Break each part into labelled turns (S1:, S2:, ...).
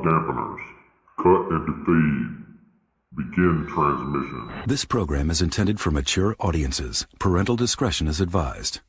S1: dampeners. Cut and defeat. Begin transmission.
S2: This program is intended for mature audiences. Parental discretion is advised.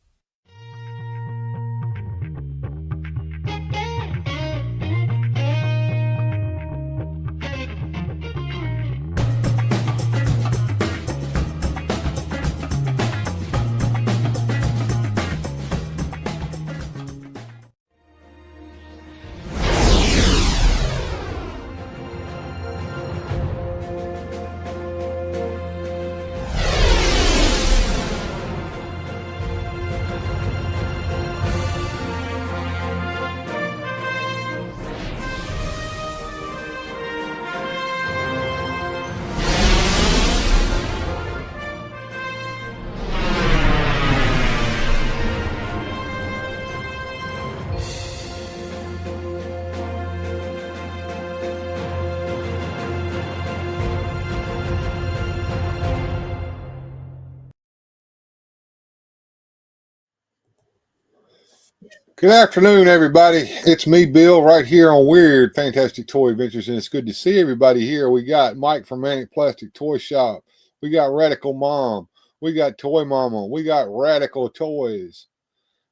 S3: Good afternoon, everybody. It's me, Bill, right here on Weird Fantastic Toy Adventures, and it's good to see everybody here. We got Mike from Manic Plastic Toy Shop. We got Radical Mom. We got Toy Mama. We got Radical Toys.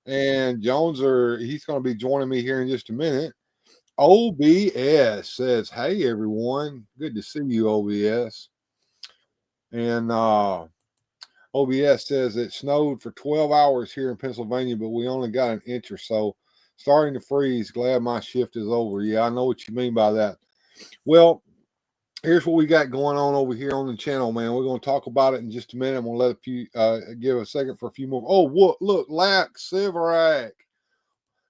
S3: And he's going to be joining me here in just a minute. OBS says, hey, everyone. Good to see you, OBS. And OBS says it snowed for 12 hours here in Pennsylvania, but we only got an inch or so. Starting to freeze. Glad my shift is over. Yeah, I know what you mean by that. Well, here's what we got going on over here on the channel, man. We're going to talk about it in just a minute. I'm going to let give a second for a few more. Oh, look, Lax Sivrak.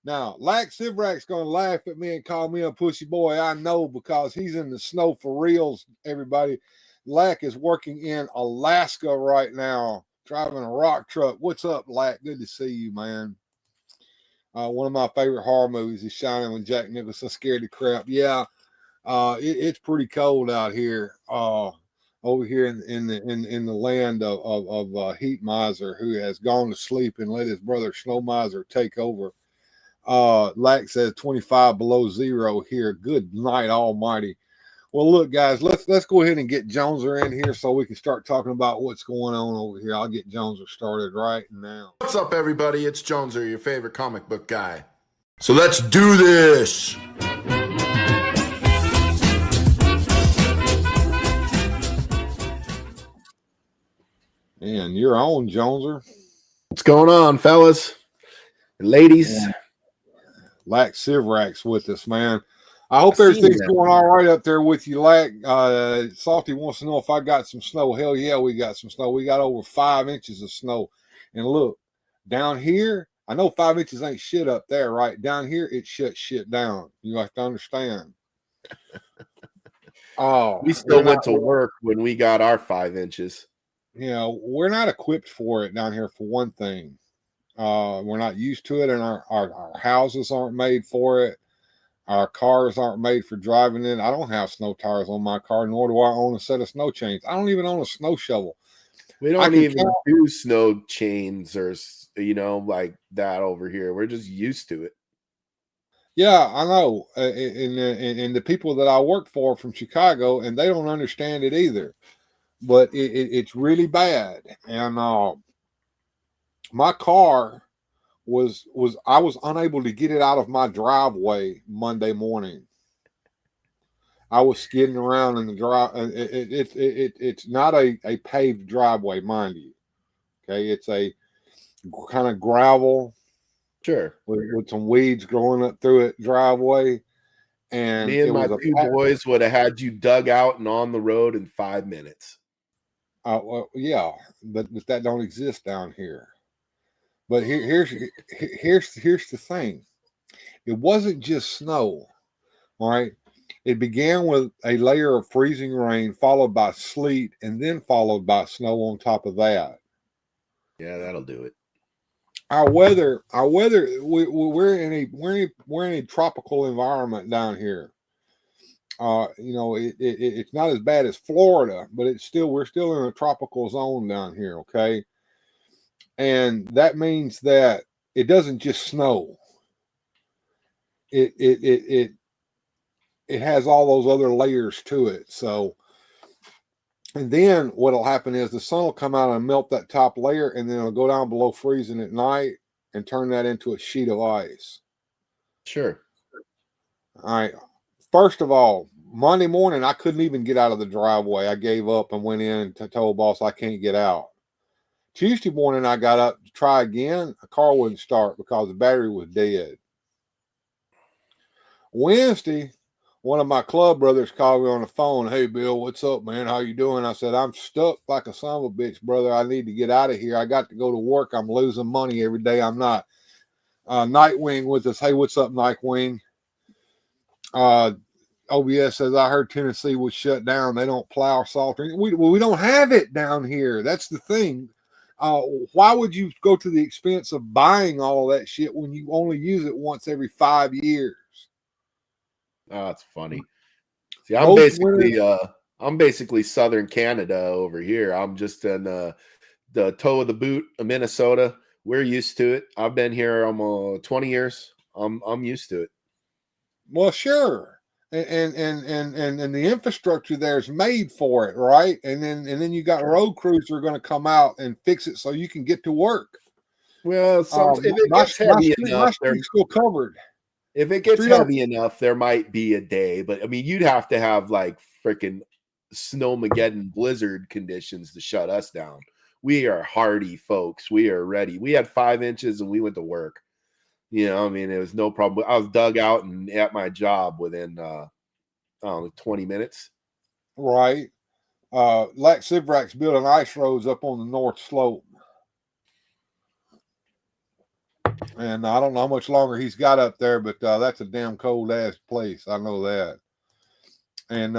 S3: Now, Lax Sivrak's going to laugh at me and call me a pussy boy. I know, because he's in the snow for reals, everybody. Lack is working in Alaska right now, driving a rock truck. What's up, Lack? Good to see you, man. One of my favorite horror movies is Shining with Jack Nicholson. Scared the crap. Yeah, it's pretty cold out here. Over here in the land of Heat Miser, who has gone to sleep and let his brother Snow Miser take over. Lack says 25 below zero here. Good night, Almighty. Well, look, guys, let's go ahead and get Joneser in here so we can start talking about what's going on over here. I'll get Joneser started right now.
S4: What's up, everybody? It's Joneser, your favorite comic book guy. So let's do this.
S3: And you're on, Joneser.
S5: What's going on, fellas and ladies?
S3: Yeah. Lack Sivrak's with us, man. I hope everything's going all right up there with you, Lack. Salty wants to know if I got some snow. Hell yeah, we got some snow. We got over 5 inches of snow. And look, down here, I know 5 inches ain't shit up there, right? Down here, it shuts shit down. You have to understand.
S5: We still went to work when we got our 5 inches.
S3: You know, we're not equipped for it down here, for one thing. We're not used to it, and our houses aren't made for it. Our cars aren't made for driving in. I don't have snow tires on my car, nor do I own a set of snow chains. I don't even own a snow shovel.
S5: We don't even do snow chains or, like that over here. We're just used to it.
S3: Yeah, I know. And the people that I work for from Chicago, and they don't understand it either. But it's really bad. And my car was I was unable to get it out of my driveway Monday morning. I was skidding around in the drive. It's not a paved driveway, mind you. Okay, it's a kind of gravel,
S5: sure,
S3: with some weeds growing up through it driveway. And
S5: me and my two boys would have had you dug out and on the road in 5 minutes.
S3: Well, yeah, but that don't exist down here. But here's the thing. It wasn't just snow, all right? It began with a layer of freezing rain, followed by sleet, and then followed by snow on top of that.
S5: Yeah, that'll do it.
S3: Our weather, we're in a tropical environment down here. It's not as bad as Florida, but we're still in a tropical zone down here, okay? And that means that it doesn't just snow. It it has all those other layers to it. So, and then what'll happen is the sun will come out and melt that top layer, and then it'll go down below freezing at night and turn that into a sheet of ice.
S5: Sure.
S3: All right. First of all, Monday morning, I couldn't even get out of the driveway. I gave up and went in and told boss I can't get out. Tuesday morning, I got up to try again. The car wouldn't start because the battery was dead. Wednesday, one of my club brothers called me on the phone. Hey, Bill, what's up, man? How you doing? I said, I'm stuck like a son of a bitch, brother. I need to get out of here. I got to go to work. I'm losing money every day. I'm not. Nightwing with us. Hey, what's up, Nightwing? OBS says, I heard Tennessee was shut down. They don't plow salt. We don't have it down here. That's the thing. Why would you go to the expense of buying all of that shit when you only use it once every 5 years?
S5: Oh, it's funny. See, I'm basically Southern Canada over here. I'm just in the toe of the boot of Minnesota. We're used to it. I've been here almost 20 years. I'm used to it.
S3: Well, sure. And the infrastructure there is made for it, right? And then you got road crews who are going to come out and fix it so you can get to work.
S5: Well, if it gets heavy enough,
S3: they're still covered.
S5: If it gets heavy enough, there might be a day, but I mean, you'd have to have like freaking snowmageddon blizzard conditions to shut us down. We are hardy folks. We are ready. We had 5 inches and we went to work. You know, I mean, it was no problem. I was dug out and at my job within 20 minutes.
S3: Right. Lack Sivrak's building ice roads up on the north slope. And I don't know how much longer he's got up there, but that's a damn cold ass place. I know that. And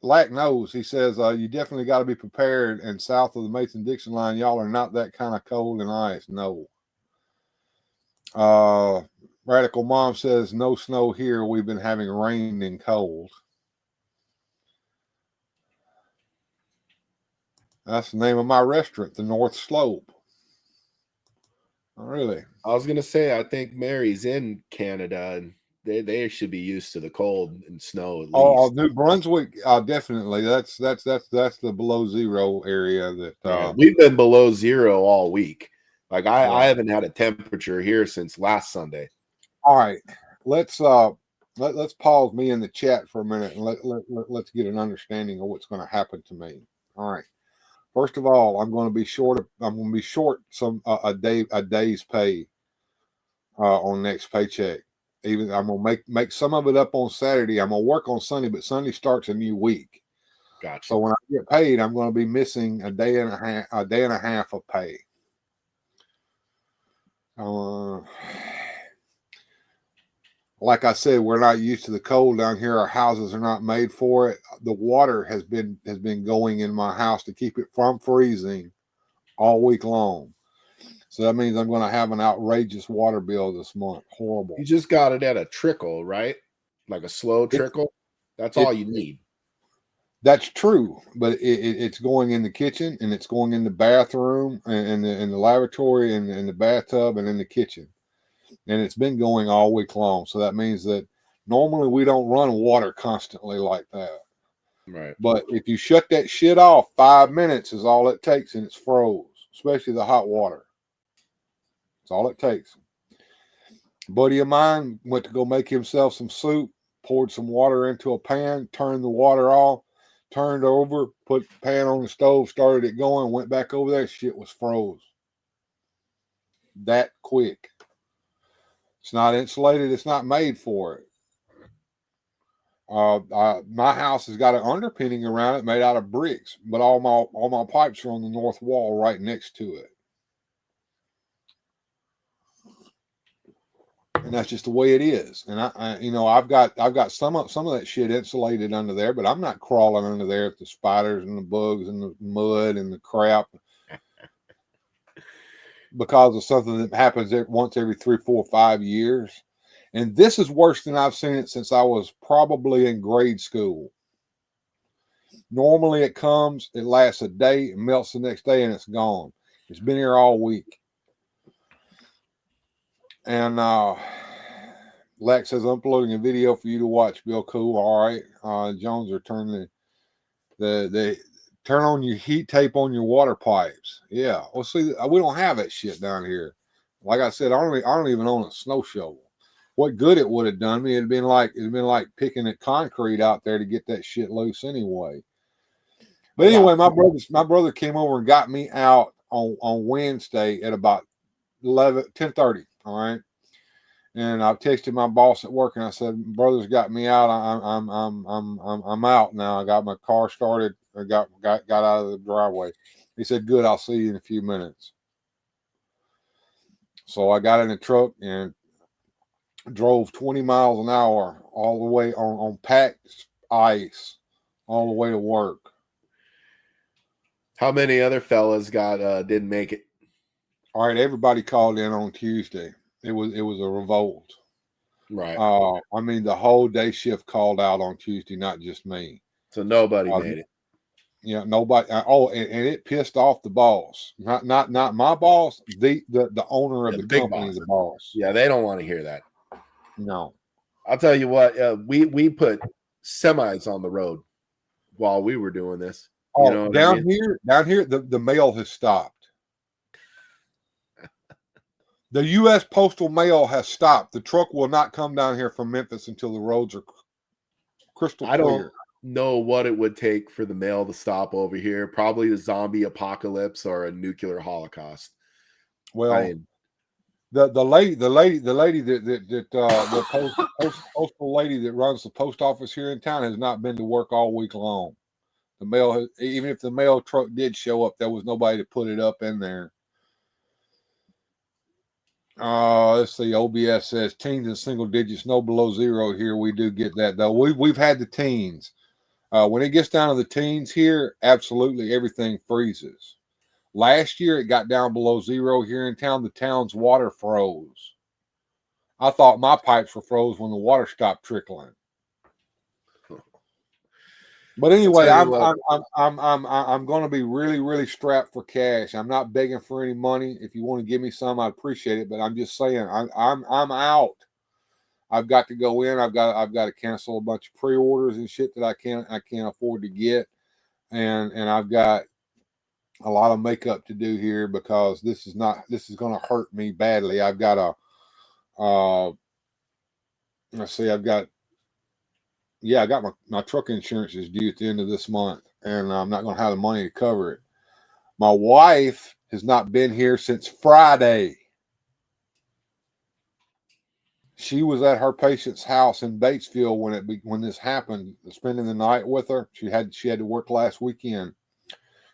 S3: Lack knows. He says you definitely got to be prepared. And south of the Mason-Dixon line, y'all are not that kind of cold and ice. No. Radical Mom says no snow here. We've been having rain and cold. That's the name of my restaurant, the North Slope. Oh, really?
S5: I was gonna say, I think Mary's in Canada, and they should be used to the cold and snow at least.
S3: Oh, New Brunswick, definitely. That's the below zero area that
S5: we've been below zero all week. Like I haven't had a temperature here since last Sunday.
S3: All right, let's pause me in the chat for a minute and let's get an understanding of what's going to happen to me. All right. First of all, I'm going to be short some a day's pay on next paycheck. Even I'm going to make some of it up on Saturday. I'm going to work on Sunday, but Sunday starts a new week.
S5: Gotcha.
S3: So when I get paid, I'm going to be missing a day and a half of pay. Like I said, we're not used to the cold down here. Our houses are not made for it. The water has been going in my house to keep it from freezing all week long. So that means I'm going to have an outrageous water bill this month. Horrible.
S5: You just got it at a trickle, right? Like a slow trickle. That's all you need.
S3: That's true, but it's going in the kitchen and it's going in the bathroom and in the lavatory and in the bathtub and in the kitchen. And it's been going all week long. So that means that normally we don't run water constantly like that.
S5: Right.
S3: But if you shut that shit off, 5 minutes is all it takes and it's froze, especially the hot water. That's all it takes. A buddy of mine went to go make himself some soup, poured some water into a pan, turned the water off, turned over, put the pan on the stove, started it going, went back over there. Shit was froze. That quick. It's not insulated. It's not made for it. My house has got an underpinning around it made out of bricks, but all my pipes are on the north wall right next to it. And that's just the way it is. And I've got some of that shit insulated under there, but I'm not crawling under there with the spiders and the bugs and the mud and the crap because of something that happens once every 3, 4, 5 years. And this is worse than I've seen it since I was probably in grade school. Normally it comes, it lasts a day, it melts the next day, and it's gone. It's been here all week. And Lex says uploading a video for you to watch. Bill, cool. All right. Jones are turning the turn on your heat tape on your water pipes. Yeah. Well, see, we don't have that shit down here. Like I said, I don't even own a snow shovel. What good it would have done me? It'd been like picking at concrete out there to get that shit loose anyway. But anyway, my brother came over and got me out on Wednesday at about 10:30. All right. And I texted my boss at work and I said, "Brother's got me out. I'm out now. I got my car started. I got out of the driveway." He said, "Good. I'll see you in a few minutes." So I got in the truck and drove 20 miles an hour all the way on packed ice all the way to work.
S5: How many other fellas didn't make it?
S3: All right, everybody called in on Tuesday. It was a revolt.
S5: Right.
S3: I mean, the whole day shift called out on Tuesday, not just me.
S5: So nobody made it.
S3: Yeah, nobody. And it pissed off the boss. Not my boss. The owner of the company,
S5: boss.
S3: The boss.
S5: Yeah, they don't want to hear that.
S3: No.
S5: I'll tell you what. We put semis on the road while we were doing this. You know
S3: down here, the mail has stopped. The U.S. Postal Mail has stopped. The truck will not come down here from Memphis until the roads are crystal clear.
S5: I don't know what it would take for the mail to stop over here. Probably a zombie apocalypse or a nuclear holocaust.
S3: Well, the lady that the postal lady that runs the post office here in town has not been to work all week long. The mail, even if the mail truck did show up, there was nobody to put it up in there. Let's see. OBS says teens in single digits, no below zero here. We do get that though. We've had the teens. When it gets down to the teens here, absolutely everything freezes. Last year it got down below zero here in town. The town's water froze. I thought my pipes were froze when the water stopped trickling. But anyway, I'm going to be really, really strapped for cash. I'm not begging for any money. If you want to give me some, I'd appreciate it. But I'm just saying, I'm out. I've got to go in. I've got to cancel a bunch of pre-orders and shit that I can't afford to get, and I've got a lot of makeup to do here because this is going to hurt me badly. I've got let's see, I got my truck insurance is due at the end of this month, and I'm not going to have the money to cover it. My wife has not been here since Friday. She was at her patient's house in Batesville when this happened, spending the night with her. She had to work last weekend.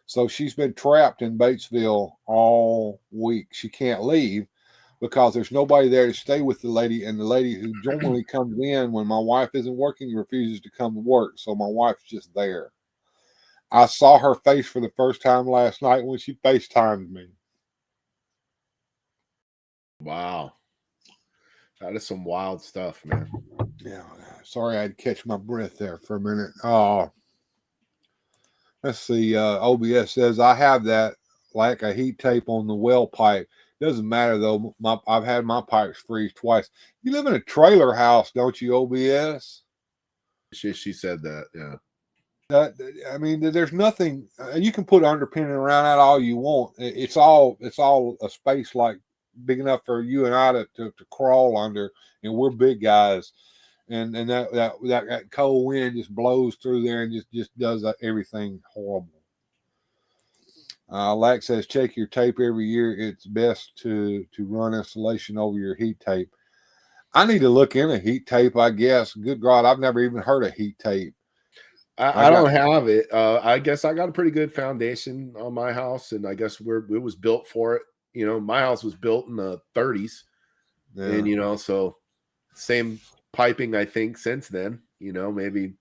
S3: So she's been trapped in Batesville all week. She can't leave because there's nobody there to stay with the lady, and the lady who normally comes in when my wife isn't working refuses to come to work. So my wife's just there. I saw her face for the first time last night when she FaceTimed me.
S5: Wow. That is some wild stuff, man.
S3: Yeah. Sorry I had to catch my breath there for a minute. Let's see. OBS says, I have that like a heat tape on the well pipe. Doesn't matter though. I've had my pipes freeze twice. You live in a trailer house, don't you, OBS?
S5: She said that, yeah.
S3: I mean, there's nothing. You can put underpinning around that all you want. It's all a space like big enough for you and I to crawl under, and we're big guys. And that cold wind just blows through there and just does everything horrible. Lack says, check your tape every year. It's best to run insulation over your heat tape. I need to look into heat tape, I guess. Good God, I've never even heard of heat tape.
S5: I don't have it. I guess I got a pretty good foundation on my house, and I guess it was built for it. You know, my house was built in the 30s, and so same piping, I think, since then. Maybe.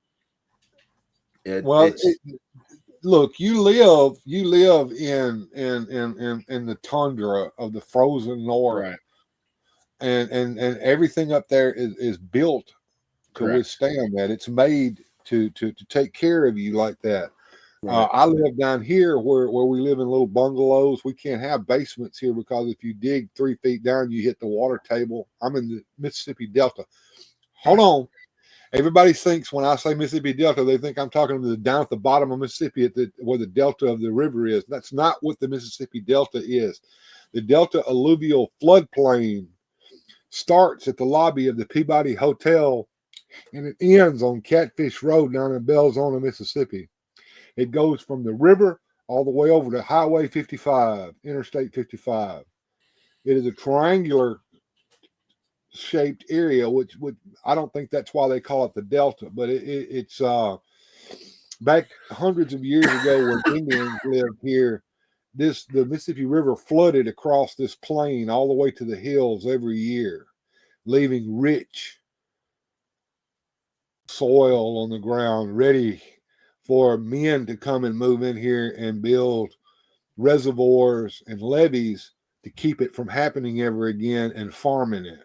S3: Look, you live in the tundra of the frozen north,
S5: right?
S3: And everything up there is built to withstand that. It's made to take care of you like that. I live down here where we live in little bungalows. We can't have basements here because if you dig 3 feet down, you hit the water table. I'm in the Mississippi Delta. Hold on. Everybody thinks when I say Mississippi Delta, they think I'm talking to down at the bottom of Mississippi where the delta of the river is. That's not what the Mississippi Delta is. The Delta alluvial floodplain starts at the lobby of the Peabody Hotel and it ends on Catfish Road down in Belzona, Mississippi. It goes from the river all the way over to Highway 55, Interstate 55. It is a triangular shaped area, which I don't think that's why they call it the Delta, but it's back hundreds of years ago when Indians lived here. The Mississippi River flooded across this plain all the way to the hills every year, leaving rich soil on the ground ready for men to come and move in here and build reservoirs and levees to keep it from happening ever again and farming it.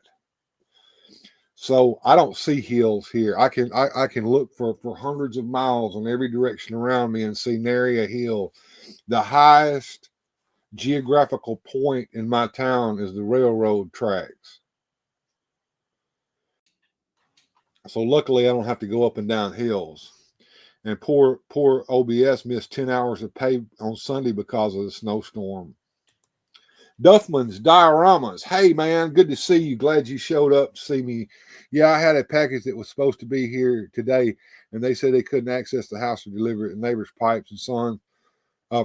S3: So I don't see hills here. I can look for hundreds of miles in every direction around me and see nary a hill. The highest geographical point in my town is the railroad tracks. So luckily I don't have to go up and down hills. And poor OBS missed 10 hours of pay on Sunday because of the snowstorm. Duffman's Dioramas. Hey, man, good to see you. Glad you showed up to see me. Yeah, I had a package that was supposed to be here today, and they said they couldn't access the house to deliver it. The neighbor's pipes and son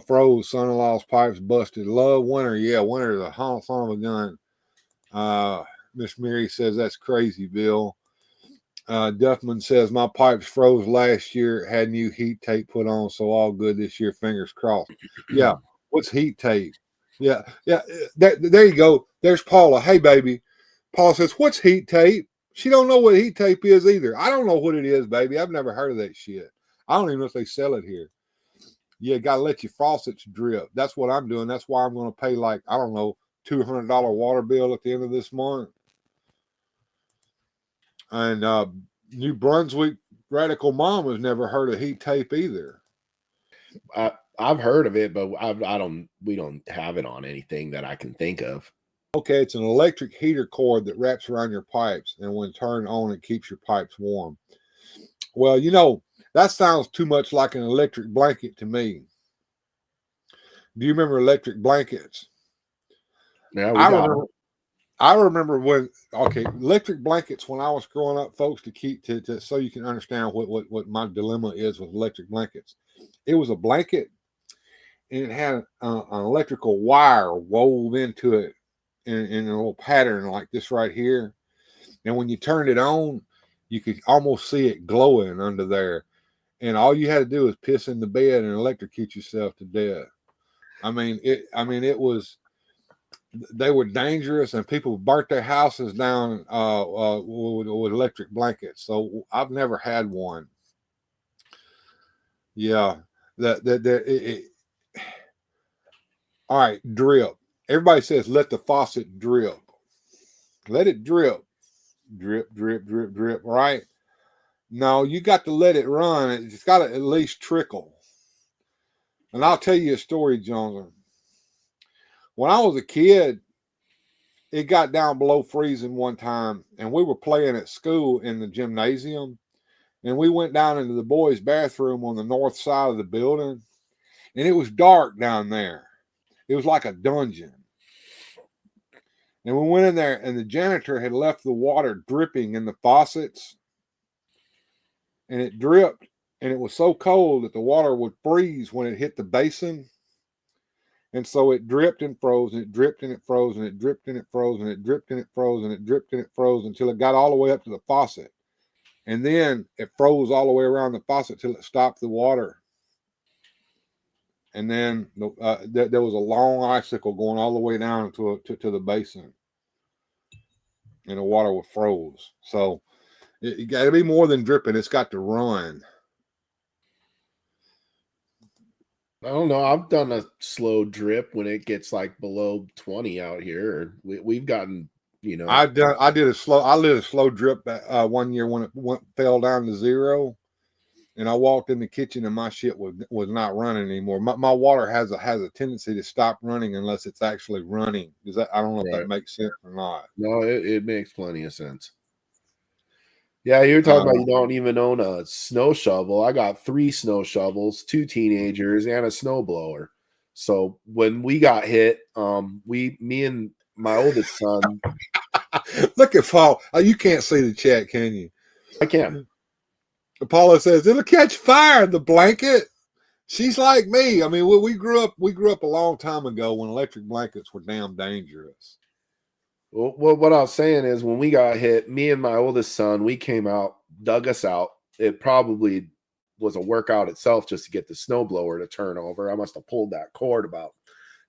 S3: froze. Son-in-law's pipes busted. Love winter. Yeah, winter is a son of a gun. Miss Mary says that's crazy, Bill. Duffman says my pipes froze last year, had new heat tape put on, so all good this year. Fingers crossed. Yeah, what's heat tape? Yeah. There you go. There's Paula. Hey, baby. Paula says, "What's heat tape?" She don't know what heat tape is either. I don't know what it is, baby. I've never heard of that shit. I don't even know if they sell it here. You gotta let your faucets drip. That's what I'm doing. That's why I'm going to pay like I don't know $200 water bill at the end of this month. And New Brunswick Radical Mom has never heard of heat tape either.
S5: I've heard of it, but we don't have it on anything that I can think of.
S3: Okay, it's an electric heater cord that wraps around your pipes, and when turned on, it keeps your pipes warm. Well, that sounds too much like an electric blanket to me. Do you remember electric blankets?
S5: Yeah,
S3: I remember when electric blankets when I was growing up, folks, to keep to so you can understand what my dilemma is with electric blankets. It was a blanket and it had an electrical wire wove into it in a little pattern like this right here. And when you turned it on, you could almost see it glowing under there. And all you had to do was piss in the bed and electrocute yourself to death. It was. They were dangerous, and people burnt their houses down with electric blankets. So I've never had one. Yeah, all right, drip. Everybody says let the faucet drip. Let it drip. Drip, drip, drip, drip, right? No, you got to let it run. It's got to at least trickle. And I'll tell you a story, Johnson. When I was a kid, it got down below freezing one time, and we were playing at school in the gymnasium, and we went down into the boys' bathroom on the north side of the building, and it was dark down there. It was like a dungeon. And we went in there, and the janitor had left the water dripping in the faucets, and it dripped, and it was so cold that the water would freeze when it hit the basin. And so it dripped and froze, and it dripped and it froze, and it dripped and it froze, and it dripped and it froze, and it dripped and it froze until it got all the way up to the faucet. And then it froze all the way around the faucet till it stopped the water. And then there was a long icicle going all the way down to the basin. And the water was froze. So it got to be more than dripping. It's got to run.
S5: I don't know. I've done a slow drip when it gets like below 20 out here. We've gotten,
S3: I lit a slow drip one year when it fell down to 0, and I walked in the kitchen and my shit was not running anymore. My water has a tendency to stop running unless it's actually running. I don't know if that makes sense or not.
S5: No, it makes plenty of sense. Yeah, you're talking about you don't even own a snow shovel. I got 3 snow shovels, 2 teenagers, and a snowblower. So when we got hit, me and my oldest son.
S3: Look at Paul. Oh, you can't see the chat, can you?
S5: I can.
S3: Apollo says it'll catch fire. The blanket. She's like me. I mean, we grew up a long time ago when electric blankets were damn dangerous.
S5: Well, what I was saying is when we got hit, me and my oldest son, we came out, dug us out. It probably was a workout itself just to get the snowblower to turn over. I must have pulled that cord about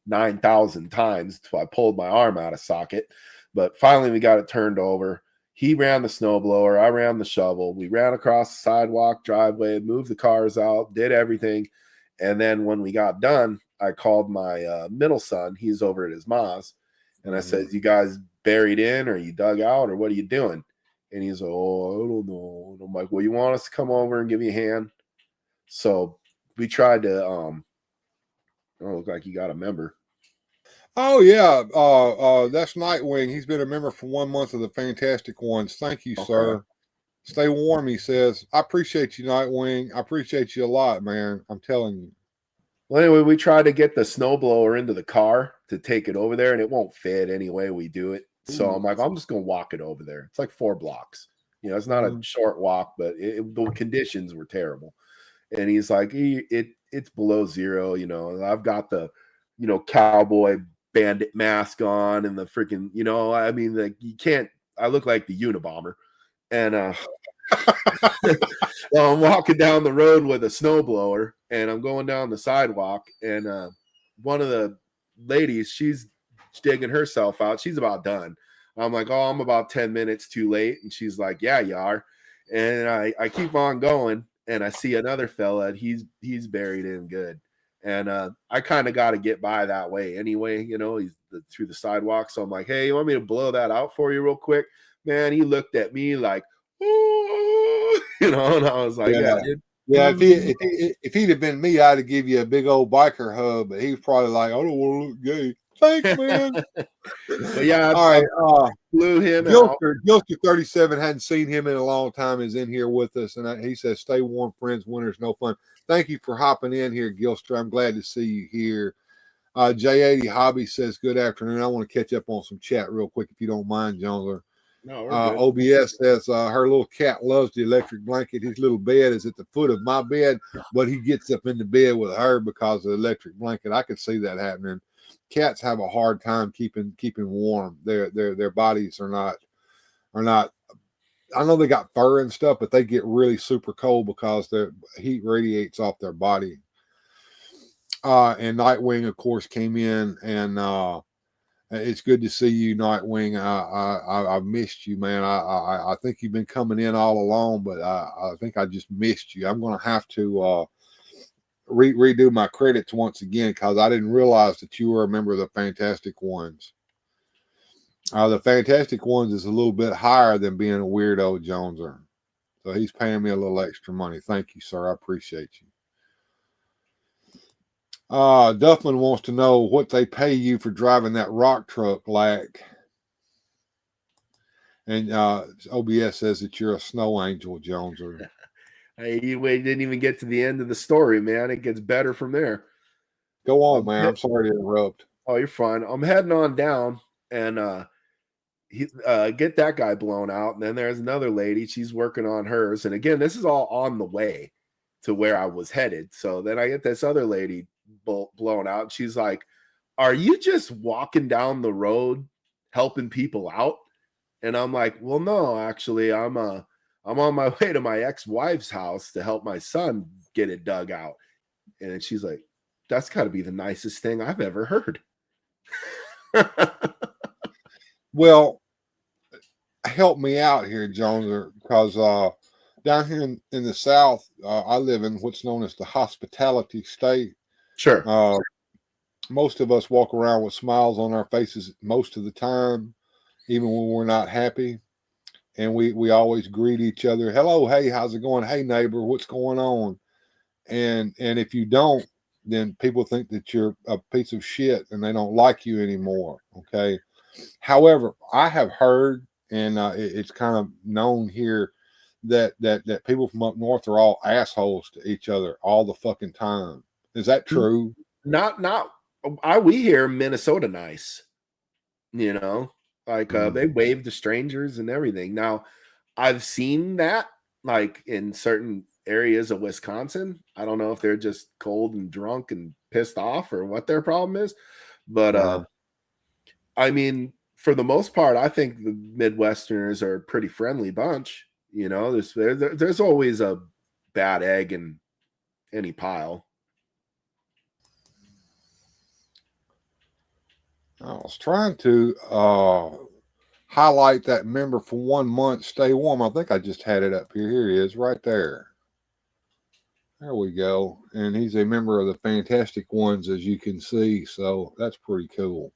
S5: 9,000 times until I pulled my arm out of socket. But finally, we got it turned over. He ran the snowblower. I ran the shovel. We ran across the sidewalk, driveway, moved the cars out, did everything. And then when we got done, I called my middle son. He's over at his mom's. And I said, you guys buried in or you dug out or what are you doing? And he's like, oh, I don't know. And I'm like, well, you want us to come over and give you a hand? So we tried to, look like you got a member.
S3: Oh, yeah. That's Nightwing. He's been a member for 1 month of the Fantastic Ones. Thank you, sir. Stay warm, he says. I appreciate you, Nightwing. I appreciate you a lot, man. I'm telling you.
S5: Well, anyway, we tried to get the snowblower into the car to take it over there, and it won't fit any way we do it. So I'm like, I'm just going to walk it over there. It's like 4 blocks. You know, it's not a short walk, but the conditions were terrible. And he's like, it's below zero. You know, I've got the, cowboy bandit mask on and the freaking, I mean, like you can't, I look like the Unabomber. And well, I'm walking down the road with a snowblower and I'm going down the sidewalk and one of the ladies, she's digging herself out. She's about done. I'm like, oh, I'm about 10 minutes too late. And she's like, yeah, you are. And I keep on going and I see another fella. He's buried in good. And I kind of got to get by that way anyway, he's through the sidewalk. So I'm like, hey, you want me to blow that out for you real quick? Man, he looked at me like, oh, and I was like, yeah, dude.
S3: Yeah, if he'd have been me, I'd have give you a big old biker hug, but he was probably like, I don't want to look gay. Thanks, man.
S5: But yeah,
S3: all right.
S5: Blew him
S3: Gilster 37 hadn't seen him in a long time, is in here with us, and he says, stay warm, friends, winter's no fun. Thank you for hopping in here, Gilster. I'm glad to see you here. J80 Hobby says, good afternoon. I want to catch up on some chat real quick, if you don't mind, Jonesler.
S5: No,
S3: OBS says her little cat loves the electric blanket. His little bed is at the foot of my bed, but he gets up in the bed with her because of the electric blanket. I could see that happening. Cats have a hard time keeping warm. Their bodies are not. I know they got fur and stuff, but they get really super cold because their heat radiates off their body. And Nightwing, of course, came in, and it's good to see you, Nightwing. I've missed you, man. I think you've been coming in all along, but I think I just missed you. I'm going to have to redo my credits once again because I didn't realize that you were a member of the Fantastic Ones. The Fantastic Ones is a little bit higher than being a Weird-Oh Joneser. So he's paying me a little extra money. Thank you, sir. I appreciate you. Duffman wants to know what they pay you for driving that rock truck, Lack. And OBS says that you're a snow angel, Joneser.
S5: Hey, you didn't even get to the end of the story, man. It gets better from there.
S3: Go on, man. I'm sorry to interrupt.
S5: Oh, you're fine. I'm heading on down and get that guy blown out. And then there's another lady. She's working on hers. And again, this is all on the way to where I was headed. So then I get this other lady blown out. She's like, are you just walking down the road helping people out? And I'm like, well, no, actually, I'm on my way to my ex-wife's house to help my son get it dug out. And she's like, that's got to be the nicest thing I've ever heard.
S3: Well, help me out here, Jones, because down here in the South, I live in what's known as the hospitality state.
S5: Sure.
S3: Most of us walk around with smiles on our faces most of the time, even when we're not happy. and we always greet each other. Hello, hey, how's it going? Hey, neighbor, what's going on? And if you don't, then people think that you're a piece of shit and they don't like you anymore. Okay. However, I have heard, and it's kind of known here that people from up north are all assholes to each other all the fucking time. Is that true?
S5: Not we hear Minnesota nice, you know, like they wave to strangers and everything. Now, I've seen that like in certain areas of Wisconsin. I don't know if they're just cold and drunk and pissed off or what their problem is, but I mean, for the most part, I think the Midwesterners are a pretty friendly bunch. You know, there's always a bad egg in any pile.
S3: I was trying to highlight that member for 1 month. Stay warm. I think I just had it up here. Here he is, right there. There we go. And he's a member of the Fantastic Ones, as you can see. So that's pretty cool.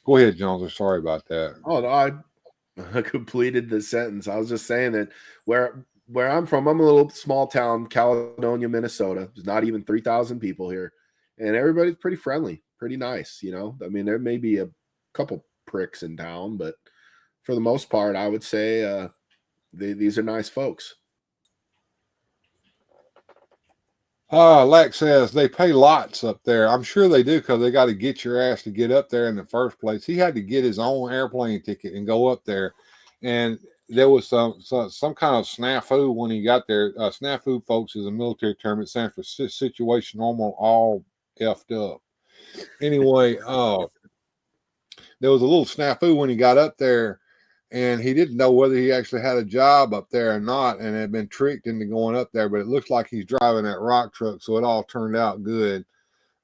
S3: Go ahead, Jones. Sorry about that.
S5: Oh, no, I completed the sentence. I was just saying that where I'm from, I'm a little small town, Caledonia, Minnesota. There's not even 3,000 people here, and everybody's pretty friendly, pretty nice. You know, I mean, there may be a couple pricks in town, but for the most part, I would say these are nice folks.
S3: Lex says they pay lots up there. I'm sure they do because they got to get your ass to get up there in the first place. He had to get his own airplane ticket and go up there, and there was some kind of snafu when he got there. Snafu, folks, is a military term. It stands for situation normal, all effed up. Anyway, there was a little snafu when he got up there, and he didn't know whether he actually had a job up there or not, and had been tricked into going up there. But it looks like he's driving that rock truck, so it all turned out good.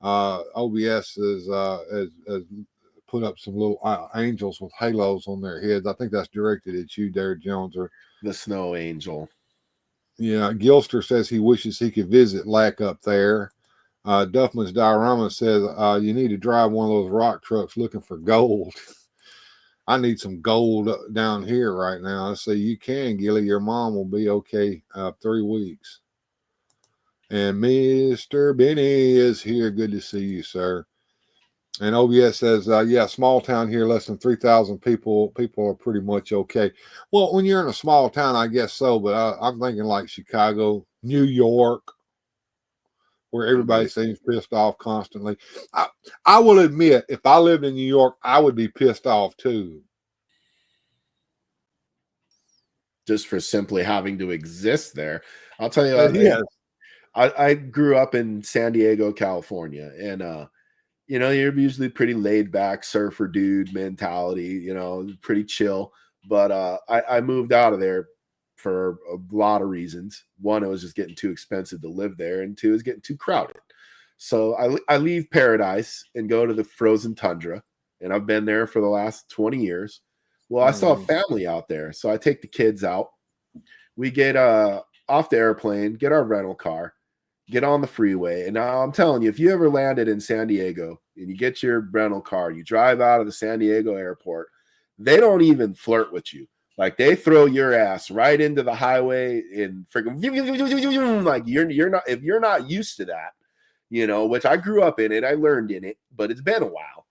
S3: OBS has put up some little angels with halos on their heads. I think that's directed at you there, Jones. Or
S5: the snow angel.
S3: Yeah, Gilster says he wishes he could visit Lack up there. Duffman's Diorama says you need to drive one of those rock trucks looking for gold. I need some gold down here right now. I say you can, Gilly. Your mom will be okay 3 weeks. And Mr. Benny is here. Good to see you, sir. And OBS says, yeah, small town here, less than 3,000 people. People are pretty much okay. Well, when you're in a small town, I guess so. But I'm thinking like Chicago, New York, where everybody seems pissed off constantly. I will admit, if I lived in New York, I would be pissed off too.
S5: Just for simply having to exist there. I'll tell you,
S3: Yes.
S5: I grew up in San Diego, California, and you know, you're usually pretty laid back surfer dude mentality, you know, pretty chill. But I moved out of there for a lot of reasons. One, it was just getting too expensive to live there, and two, it's getting too crowded. So I leave paradise and go to the frozen tundra, and I've been there for the last 20 years. Well, I saw a family out there, so I take the kids out. We get off the airplane, get our rental car, get on the freeway, and now I'm telling you, if you ever landed in San Diego and you get your rental car, you drive out of the San Diego airport, they don't even flirt with you. Like, they throw your ass right into the highway and freaking like you're not, if you're not used to that, you know, which I grew up in it, I learned in it, but it's been a while,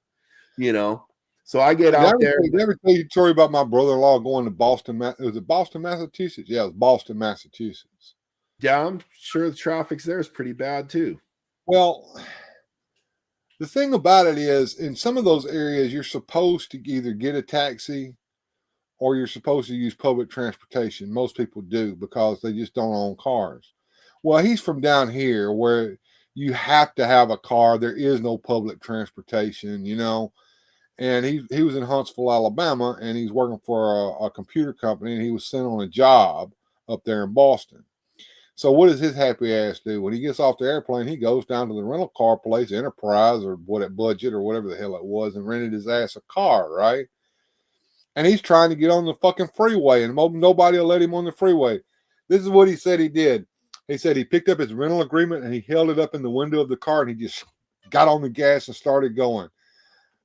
S5: you know. So I get out there.
S3: Never tell you a story about my brother-in-law going to Boston. Was it Boston, Massachusetts? Yeah, it was Boston, Massachusetts.
S5: Yeah, I'm sure the traffic's there is pretty bad too.
S3: Well, the thing about it is, in some of those areas, you're supposed to either get a taxi or you're supposed to use public transportation. Most people do because they just don't own cars. Well, he's from down here where you have to have a car. There is no public transportation, you know. And he was in Huntsville, Alabama, and he's working for a computer company, and he was sent on a job up there in Boston. So what does his happy ass do? When he gets off the airplane, he goes down to the rental car place, Enterprise or what, Budget or whatever the hell it was, and rented his ass a car, right? And he's trying to get on the fucking freeway, and nobody will let him on the freeway. This is what he said he did. He said he picked up his rental agreement, and he held it up in the window of the car, and he just got on the gas and started going.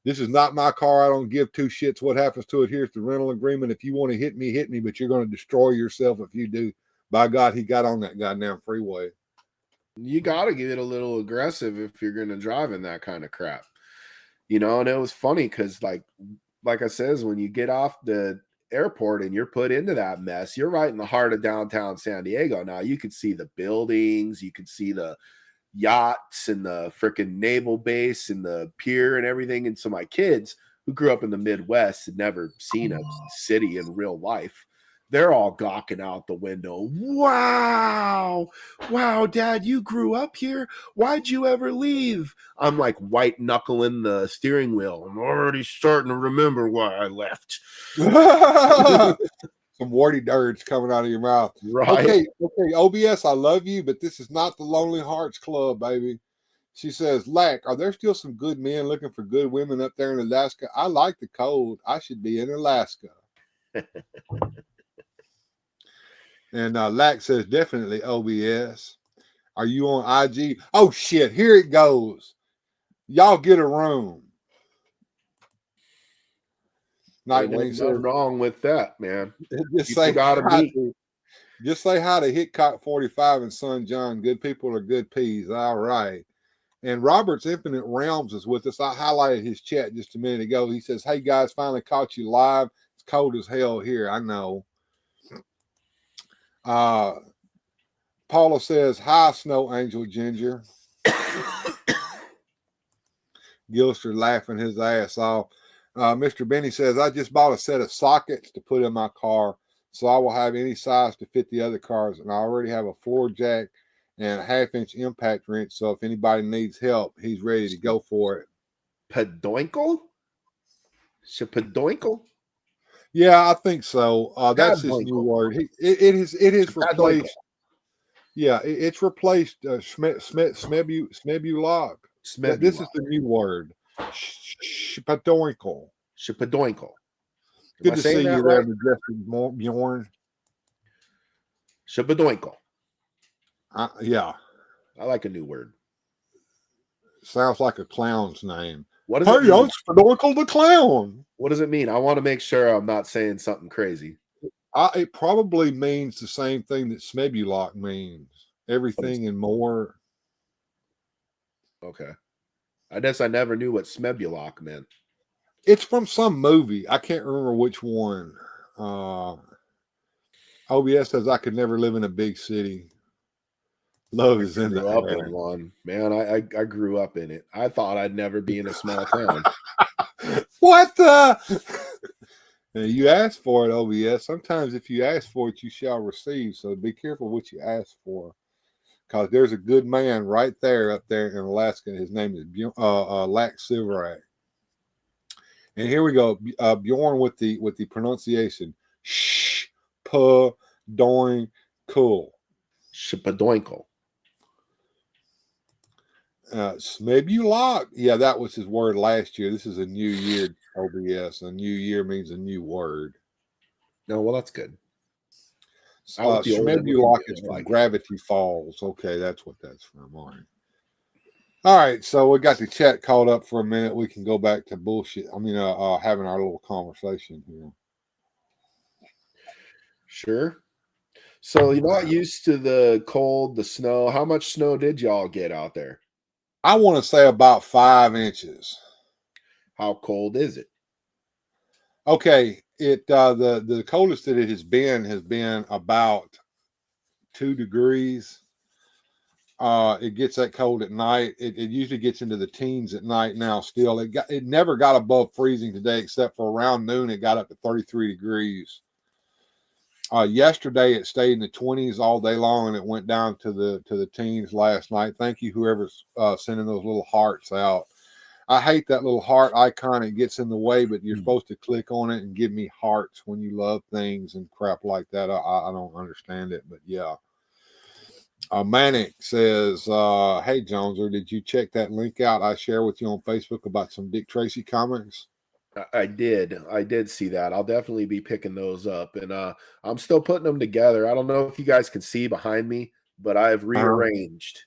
S3: This is not my car. I don't give two shits what happens to it. Here's the rental agreement. If you want to hit me, but you're going to destroy yourself if you do. By God, he got on that goddamn freeway.
S5: You got to get a little aggressive if you're going to drive in that kind of crap. You know, and it was funny because, like I says, when you get off the airport and you're put into that mess, you're right in the heart of downtown San Diego. Now, you could see the buildings, you could see the yachts and the freaking naval base and the pier and everything. And so my kids who grew up in the Midwest had never seen a city in real life. They're all gawking out the window. Wow, Dad, you grew up here? Why'd you ever leave? I'm like white knuckling the steering wheel. I'm already starting to remember why I left.
S3: Some warty dirge coming out of your mouth.
S5: Right.
S3: Okay, OBS, I love you, but this is not the Lonely Hearts Club, baby. She says, Lack, are there still some good men looking for good women up there in Alaska? I like the cold. I should be in Alaska. And Lack says, definitely OBS. Are you on IG? Oh, shit. Here it goes. Y'all get a room.
S5: Nothing wrong with that, man.
S3: Just say hi to Hitcock 45 and Son John. Good people are good peas. All right. And Robert's Infinite Realms is with us. I highlighted his chat just a minute ago. He says, hey, guys, finally caught you live. It's cold as hell here. I know. Paula says, hi, Snow Angel Ginger. Gilster laughing his ass off. Mr. Benny says, I just bought a set of sockets to put in my car, so I will have any size to fit the other cars. And I already have a floor jack and a 1/2-inch impact wrench. So if anybody needs help, he's ready to go for it.
S5: Pedoinkle? Pedoinkle?
S3: Yeah, I think so. That's his new word. It is replaced. Yeah, it's replaced Smebulog. This is the new word. Pedoinkle. Good to see you there, Majestic Bjorn.
S5: Pedoinkle.
S3: Yeah.
S5: I like a new word.
S3: Sounds like a clown's name.
S5: What does it mean?
S3: I'm Pedoinkle the clown.
S5: What does it mean? I want to make sure I'm not saying something crazy.
S3: It probably means the same thing that Smebulok means. Everything and more.
S5: Okay. I guess I never knew what Smebulok meant.
S3: It's from some movie. I can't remember which one. OBS says I could never live in a big city. Love is in the air.
S5: One. Man, I grew up in it. I thought I'd never be in a small town.
S3: What the? You asked for it, OBS. Sometimes if you ask for it, you shall receive. So be careful what you ask for. Because there's a good man right there up there in Alaska. His name is Lack Sivarak. And here we go. Bjorn with the pronunciation. Doing cool.
S5: Shapadoinkle.
S3: Smebulok. Yeah, that was his word last year. This is a new year, OBS. A new year means a new word.
S5: No, well, that's good.
S3: Smebulok is from Gravity Falls. Okay, that's what that's from. All right, so we got the chat caught up for a minute. We can go back to bullshit. Having our little conversation here.
S5: Sure. So you're not used to the cold, the snow. How much snow did y'all get out there?
S3: I want to say about 5 inches.
S5: How cold is it?
S3: Okay, the coldest that it has been about 2 degrees. It gets that cold at night. It usually gets into the teens at night now. Still, it never got above freezing today, except for around noon. It got up to 33 degrees. Yesterday it stayed in the 20s all day long, and it went down to the teens last night. Thank you, whoever's sending those little hearts out. I hate that little heart icon. It gets in the way, but you're supposed to click on it and give me hearts when you love things and crap like that. I don't understand it, but yeah. Manic says, hey, Joneser, did you check that link out I share with you on Facebook about some Dick Tracy comics?
S5: I did see that. I'll definitely be picking those up, and I'm still putting them together. I don't know if you guys can see behind me, but I've rearranged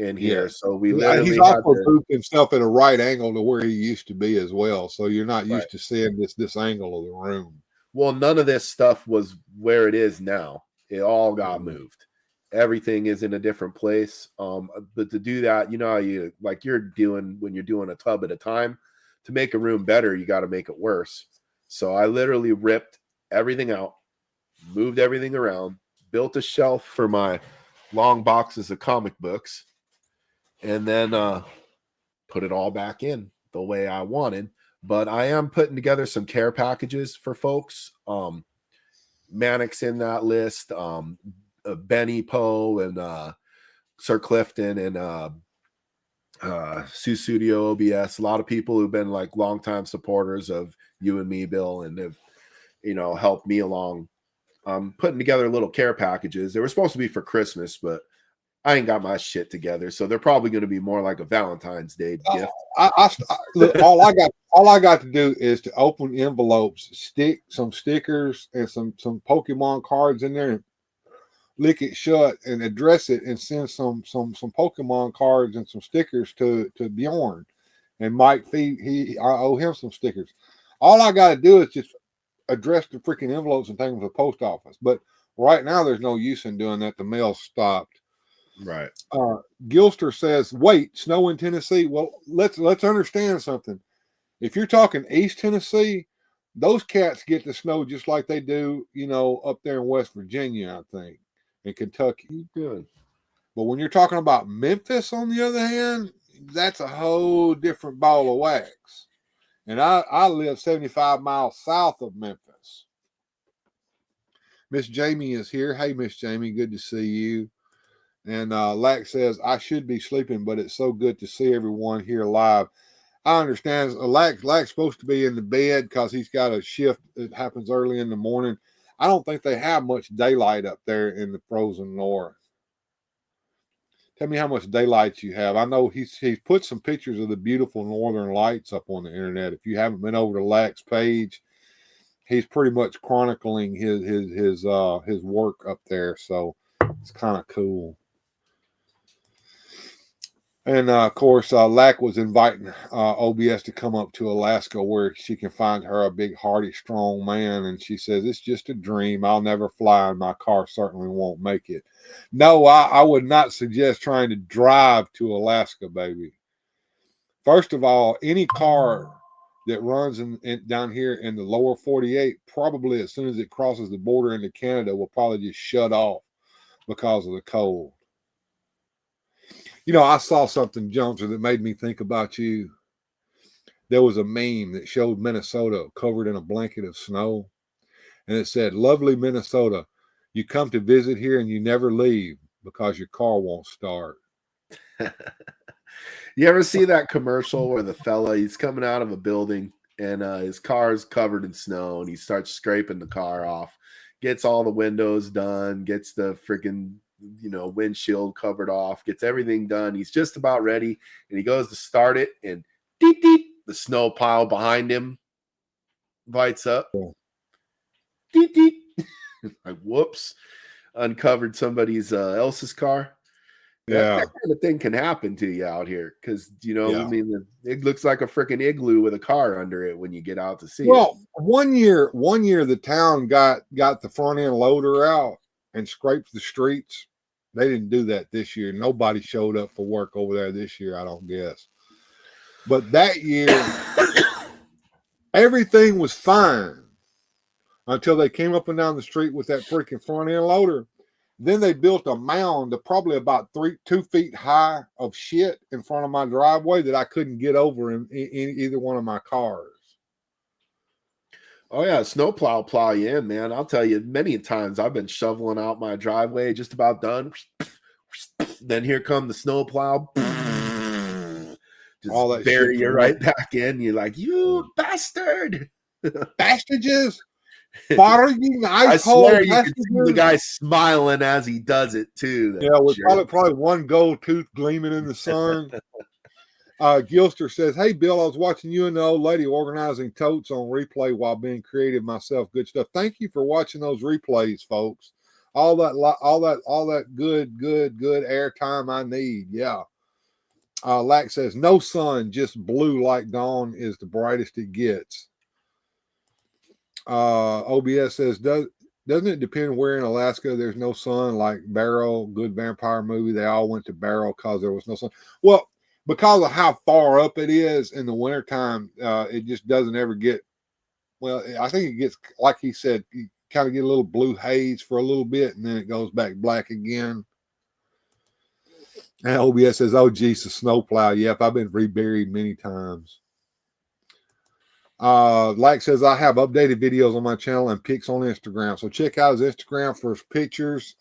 S5: in here.
S3: Yeah.
S5: So we
S3: He's
S5: literally had
S3: also
S5: to,
S3: moved himself at a right angle to where he used to be as well. So you're not
S5: right.
S3: used to seeing this angle of the room.
S5: Well, none of this stuff was where it is now. It all got moved. Everything is in a different place. But to do that, you know how you like you're doing when you're doing a tub at a time. To make a room better, you got to make it worse. So I literally ripped everything out, moved everything around, built a shelf for my long boxes of comic books, and then put it all back in the way I wanted. But I am putting together some care packages for folks. Manic's in that list. Benny Poe and Sir Clifton and Sue Studio OBS. A lot of people who've been like longtime supporters of you and me, Bill, and have helped me along. Putting together little care packages. They were supposed to be for Christmas, but I ain't got my shit together, so they're probably going to be more like a Valentine's Day gift.
S3: Look, all I got to do is to open envelopes, stick some stickers and some Pokemon cards in there, and lick it shut and address it, and send some Pokemon cards and some stickers to Bjorn and Mike. I owe him some stickers. All I got to do is just address the freaking envelopes and take them to the post office. But right now, there's no use in doing that. The mail stopped.
S5: Right.
S3: Gilster says, "Wait, snow in Tennessee." Well, let's understand something. If you're talking East Tennessee, those cats get the snow just like they do, up there in West Virginia, I think, and Kentucky.
S5: Good.
S3: But when you're talking about Memphis, on the other hand, that's a whole different ball of wax. And I live 75 miles south of Memphis. Miss Jamie is here. Hey, Miss Jamie, good to see you. And Lack says, I should be sleeping, but it's so good to see everyone here live. I understand. Lack's supposed to be in the bed because he's got a shift that happens early in the morning. I don't think they have much daylight up there in the frozen north. Tell me how much daylight you have. I know he's put some pictures of the beautiful northern lights up on the internet. If you haven't been over to Lack's page, he's pretty much chronicling his work up there. So it's kind of cool. And of course, Lack was inviting OBS to come up to Alaska where she can find her a big, hearty, strong man. And she says, it's just a dream. I'll never fly, and my car certainly won't make it. No, I would not suggest trying to drive to Alaska, baby. First of all, any car that runs down here in the lower 48, probably as soon as it crosses the border into Canada, will probably just shut off because of the cold. I saw something, Joneser, that made me think about you. There was a meme that showed Minnesota covered in a blanket of snow. And it said, lovely Minnesota, you come to visit here and you never leave because your car won't start.
S5: You ever see that commercial where the fella, he's coming out of a building and his car is covered in snow and he starts scraping the car off, gets all the windows done, gets the freaking windshield covered off, gets everything done. He's just about ready, and he goes to start it, and deep, the snow pile behind him lights up. Deep, like whoops, uncovered somebody's else's car.
S3: Yeah,
S5: that kind of thing can happen to you out here because I mean, it looks like a freaking igloo with a car under it when you get out to see it.
S3: Well, one year the town got the front end loader out and scraped the streets. They didn't do that this year. Nobody showed up for work over there this year, I don't guess. But that year, everything was fine until they came up and down the street with that freaking front end loader. Then they built a mound of probably about 2 feet high of shit in front of my driveway that I couldn't get over in either one of my cars.
S5: Oh yeah, snowplow plow you in, man. I'll tell you, many times I've been shoveling out my driveway, just about done. Then here come the snowplow, just all that bury you right back in. You're like, you bastard,
S3: bastages. I
S5: swear you can see the guy smiling as he does it too.
S3: Yeah, with probably one gold tooth gleaming in the sun. Gilster says, hey, Bill, I was watching you and the old lady organizing totes on replay while being creative myself. Good stuff. Thank you for watching those replays, folks. All that good airtime I need. Yeah. Lack says, no sun, just blue like dawn is the brightest it gets. OBS says, doesn't it depend where in Alaska there's no sun? Like Barrow, good vampire movie, they all went to Barrow because there was no sun. Well, because of how far up it is in the wintertime, it just doesn't ever get, well, I think it gets, like he said, you kind of get a little blue haze for a little bit, and then it goes back black again. And OBS says, oh, geez, the snowplow. Yep, I've been reburied many times. Like says, I have updated videos on my channel and pics on Instagram. So check out his Instagram for his pictures.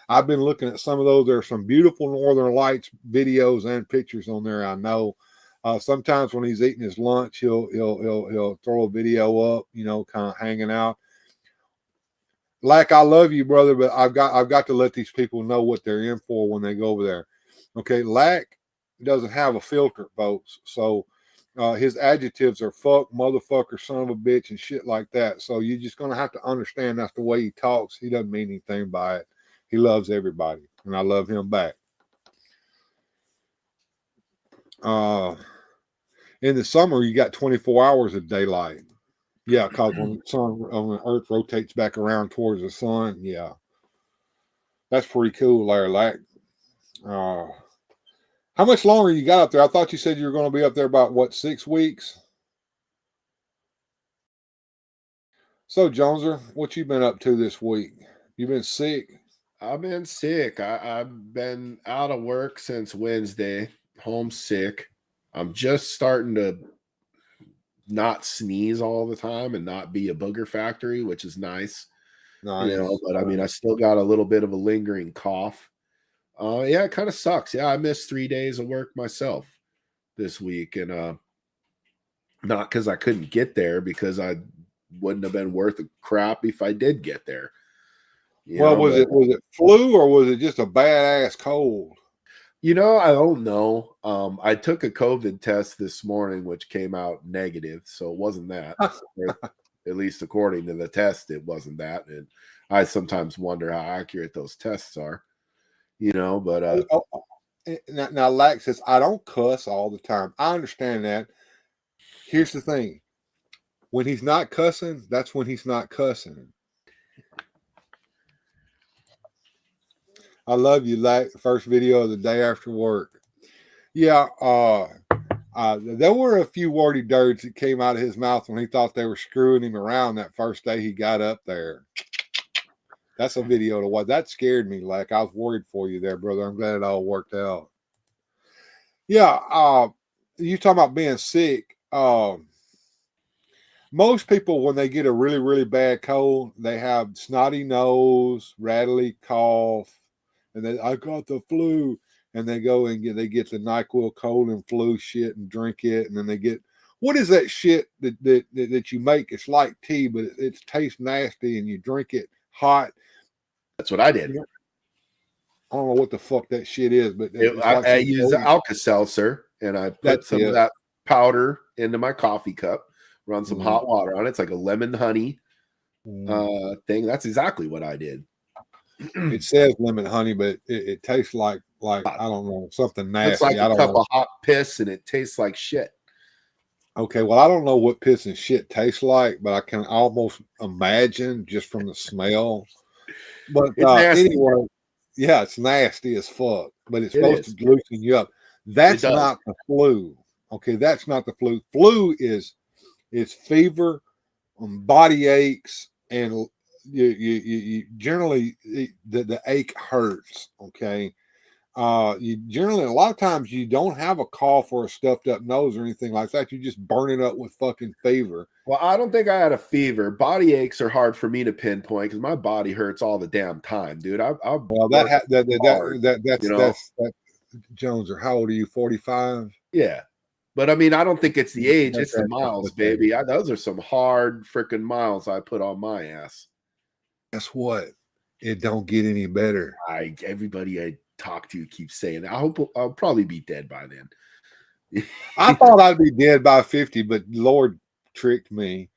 S3: I've been looking at some of those. There are some beautiful Northern Lights videos and pictures on there, I know. Sometimes when he's eating his lunch, he'll throw a video up, you know, kind of hanging out. Like, I love you, brother, but I've got to let these people know what they're in for when they go over there. Okay, Lack doesn't have a filter, folks. So his adjectives are fuck, motherfucker, son of a bitch, and shit like that. So you're just gonna have to understand that's the way he talks. He doesn't mean anything by it. He loves everybody, and I love him back. In the summer, you got 24 hours of daylight. Yeah, because when the Earth rotates back around towards the sun, yeah. That's pretty cool, Larry Lack. How much longer you got up there? I thought you said you were going to be up there about, what, 6 weeks? So, Joneser, what you been up to this week? You been sick?
S5: I've been sick. I've been out of work since Wednesday, homesick. I'm just starting to not sneeze all the time and not be a booger factory, which is nice.
S3: Nice.
S5: You know, but I mean, I still got a little bit of a lingering cough. Yeah, it kind of sucks. Yeah, I missed 3 days of work myself this week, and not because I couldn't get there, because I wouldn't have been worth a crap if I did get there.
S3: Well, was it flu, or was it just a badass cold?
S5: You know, I don't know. I took a COVID test this morning, which came out negative, so it wasn't that. At least according to the test, it wasn't that. And I sometimes wonder how accurate those tests are. You know, but
S3: now Lack says, I don't cuss all the time. I understand that. Here's the thing. When he's not cussing, that's when he's not cussing. I love you, Lack. First video of the day after work. Yeah, there were a few wordy dirts that came out of his mouth when he thought they were screwing him around that first day he got up there. That's a video to watch. That scared me, Lack. I was worried for you there, brother. I'm glad it all worked out. Yeah, you talking about being sick. Most people, when they get a really, really bad cold, they have snotty nose, rattly cough, and then I got the flu, and they go and get the NyQuil cold and flu shit and drink it, and then they get, what is that shit that you make? It's like tea, but it tastes nasty, and you drink it hot.
S5: That's what I did.
S3: I don't know what the fuck that shit is, but
S5: I use the Alka-Seltzer, and I put some of that powder into my coffee cup, run some hot water on it. It's like a lemon honey thing. That's exactly what I did.
S3: It says lemon honey, but it tastes like I don't know, something nasty.
S5: It's like a cup of hot piss, and it tastes like shit.
S3: Okay, well, I don't know what piss and shit tastes like, but I can almost imagine just from the smell. But anyway, yeah, it's nasty as fuck, but it's supposed to loosen you up. That's not the flu. Okay, that's not the flu. Flu is fever, body aches, and you generally the ache hurts. Okay. You generally, a lot of times you don't have a cough or a stuffed up nose or anything like that. You just burn it up with fucking fever.
S5: Well, I don't think I had a fever. Body aches are hard for me to pinpoint because my body hurts all the damn time, dude. That's Jones. Or how old are you? 45? Yeah, but I mean, I don't think it's the age; it's the miles, baby. Those are some hard freaking miles I put on my ass.
S3: Guess what? It don't get any better.
S5: Everybody I talk to keeps saying that. I hope I'll probably be dead by then.
S3: I thought I'd be dead by 50, but Lord tricked me.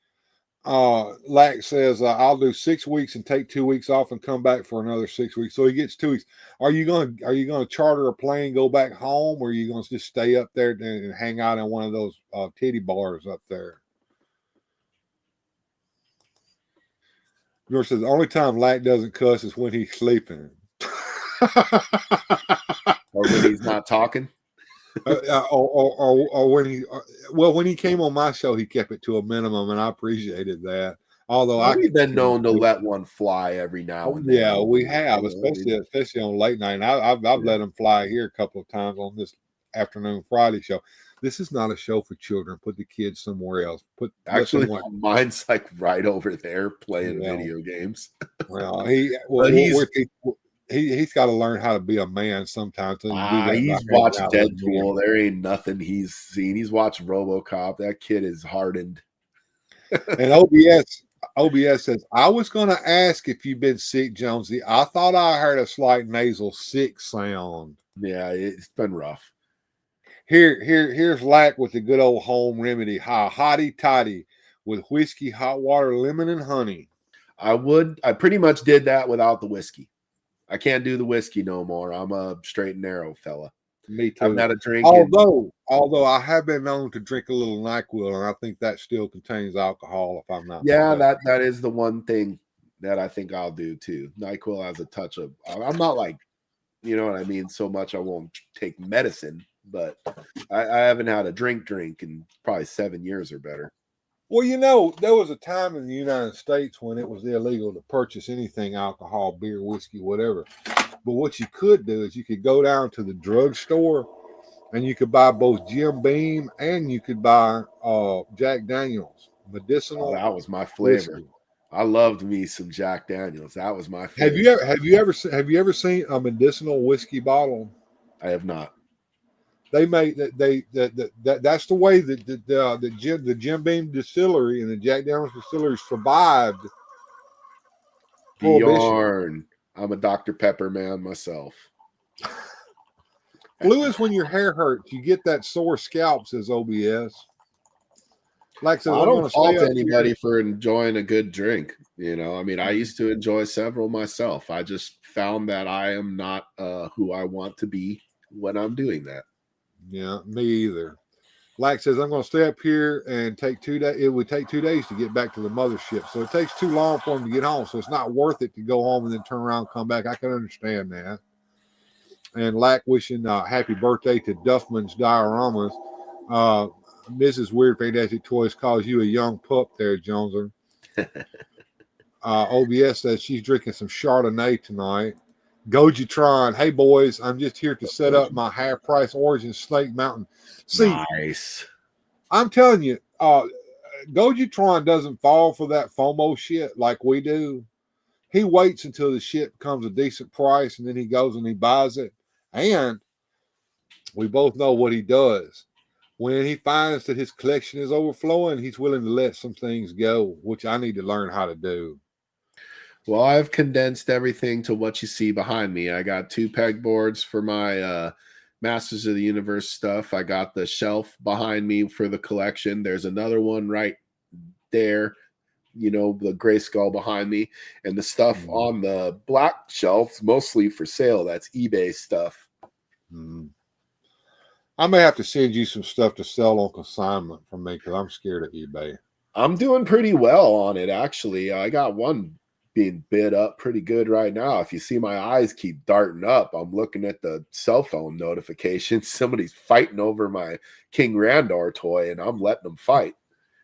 S3: Lack says, I'll do 6 weeks and take 2 weeks off and come back for another 6 weeks. So he gets 2 weeks. Are you gonna charter a plane, go back home, or are you gonna just stay up there and hang out in one of those titty bars up there? George says the only time Lack doesn't cuss is when he's sleeping.
S5: Or when he's not talking.
S3: Or when he when he came on my show, he kept it to a minimum, and I appreciated that. Although
S5: We've been known to let one fly every now and then.
S3: Yeah, we have, especially on late night. And I've let him fly here a couple of times on this afternoon Friday show. This is not a show for children. Put the kids somewhere else.
S5: Actually, mine's like right over there playing video games.
S3: Well, he's got to learn how to be a man sometimes.
S5: He's watched Deadpool. There ain't nothing he's seen. He's watched RoboCop. That kid is hardened.
S3: And OBS says, I was going to ask if you've been sick, Jonesy. I thought I heard a slight nasal sick sound.
S5: Yeah, it's been rough.
S3: Here's Lack with the good old home remedy. Hottie toddy with whiskey, hot water, lemon, and honey.
S5: I pretty much did that without the whiskey. I can't do the whiskey no more. I'm a straight and narrow fella.
S3: Me too.
S5: I've had a drink.
S3: Although I have been known to drink a little NyQuil, and I think that still contains alcohol, if I'm not
S5: mistaken. that is the one thing that I think I'll do too. NyQuil has a touch of. I'm not like, you know what I mean, so much I won't take medicine, but I haven't had a drink in probably 7 years or better.
S3: Well, there was a time in the United States when it was illegal to purchase anything alcohol, beer, whiskey, whatever. But what you could do is you could go down to the drugstore and you could buy both Jim Beam and you could buy Jack Daniels medicinal.
S5: Oh, that was my flavor. Whiskey. I loved me some Jack Daniels. That was my flavor.
S3: Have you ever seen a medicinal whiskey bottle?
S5: I have not.
S3: They made that's the way that the Jim Beam distillery and the Jack Daniels distillery survived.
S5: Yarn. I'm a Dr. Pepper man myself.
S3: Blue is when your hair hurts. You get that sore scalp, says OBS. Like says,
S5: I don't fault anybody for enjoying a good drink. I mean, I used to enjoy several myself. I just found that I am not who I want to be when I'm doing that.
S3: Yeah, me either. Like says, I'm going to stay up here and take 2 days. It would take 2 days to get back to the mothership. So it takes too long for him to get home. So it's not worth it to go home and then turn around and come back. I can understand that. And Lack wishing happy birthday to Duffman's Dioramas. Mrs. Weird Fantastic Toys calls you a young pup there, Joneser. OBS says she's drinking some Chardonnay tonight. Gojitron, hey boys, I'm just here to set up my half price Origin Snake Mountain. See,
S5: nice.
S3: I'm telling you, Gojitron doesn't fall for that FOMO shit like we do. He waits until the shit becomes a decent price and then he goes and he buys it. And we both know what he does. When he finds that his collection is overflowing, he's willing to let some things go, which I need to learn how to do.
S5: Well, I've condensed everything to what you see behind me. I got 2 pegboards for my Masters of the Universe stuff. I got the shelf behind me for the collection. There's another one right there, the gray skull behind me. And the stuff on the black shelf, mostly for sale. That's eBay stuff.
S3: I may have to send you some stuff to sell on consignment from me because I'm scared of eBay.
S5: I'm doing pretty well on it, actually. I got one being bid up pretty good right now. If you see my eyes keep darting up, I'm looking at the cell phone notifications. Somebody's fighting over my King Randor toy, and I'm letting them fight.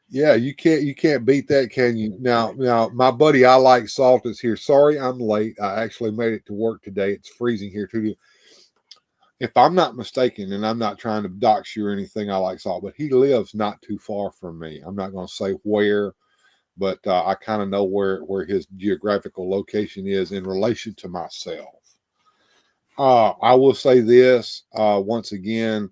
S3: Yeah, you can't beat that, can you? Now, my buddy I Like Salt is here. Sorry, I'm late. I actually made it to work today. It's freezing here too. If I'm not mistaken, and I'm not trying to dox you or anything, I Like Salt, but he lives not too far from me. I'm not going to say where, but I kind of know where his geographical location is in relation to myself. I will say this once again.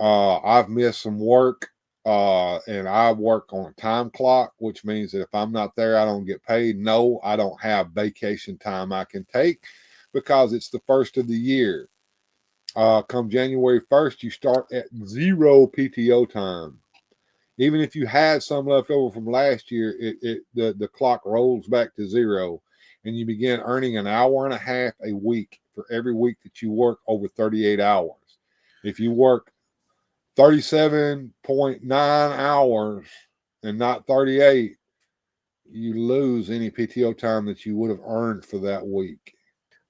S3: I've missed some work, and I work on a time clock, which means that if I'm not there, I don't get paid. No, I don't have vacation time I can take because it's the first of the year. Come January 1st, you start at 0 PTO time. Even if you had some left over from last year, the clock rolls back to zero, and you begin earning an hour and a half a week for every week that you work over 38 hours. If you work 37.9 hours and not 38, you lose any PTO time that you would have earned for that week.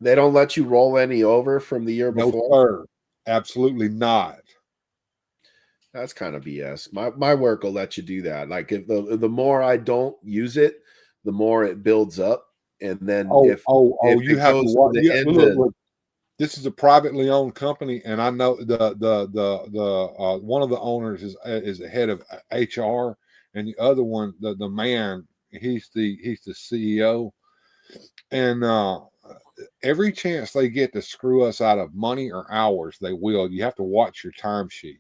S5: They don't let you roll any over from the year
S3: No,
S5: before?
S3: sir. Absolutely not.
S5: That's kind of BS. My work will let you do that. Like if the more I don't use it, the more it builds up. And then if
S3: you
S5: it
S3: have to
S5: goes
S3: watch.
S5: the
S3: Yeah,
S5: end
S3: look, this is a privately owned company, and I know the one of the owners is the head of HR, and the other one, the man, he's the CEO, and every chance they get to screw us out of money or hours, they will. You have to watch your timesheet.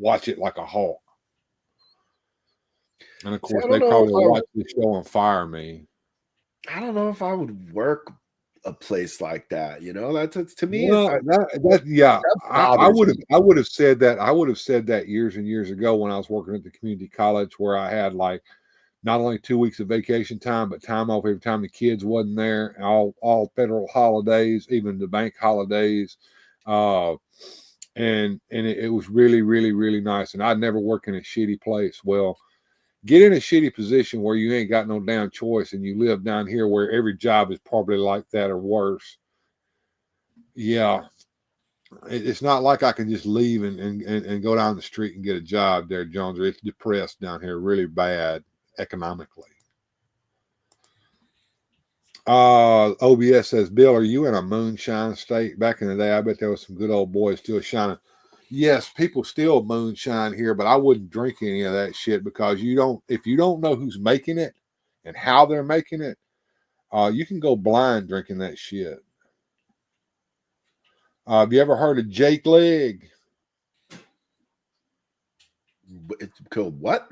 S3: Watch it like a hawk. And of course, they probably watch the show and fire me.
S5: I don't know if I would work a place like that. You know, that's to me.
S3: Well, I would have said that. I would have said that years and years ago when I was working at the community college, where I had like not only 2 weeks of vacation time, but time off every time the kids wasn't there. All federal holidays, even the bank holidays. And it was really, really, really nice. And I'd never worked in a shitty place. Well, get in a shitty position where you ain't got no damn choice, and you live down here where every job is probably like that or worse. Yeah, it's not like I can just leave and go down the street and get a job there, Jones. It's depressed down here, really bad economically. OBS says, Bill, are you in a moonshine state? Back in the day, I bet there was some good old boys still shining. Yes, people still moonshine here, but I wouldn't drink any of that shit because if you don't know who's making it and how they're making it, you can go blind drinking that shit. Have you ever heard of Jake Leg?
S5: It's called what?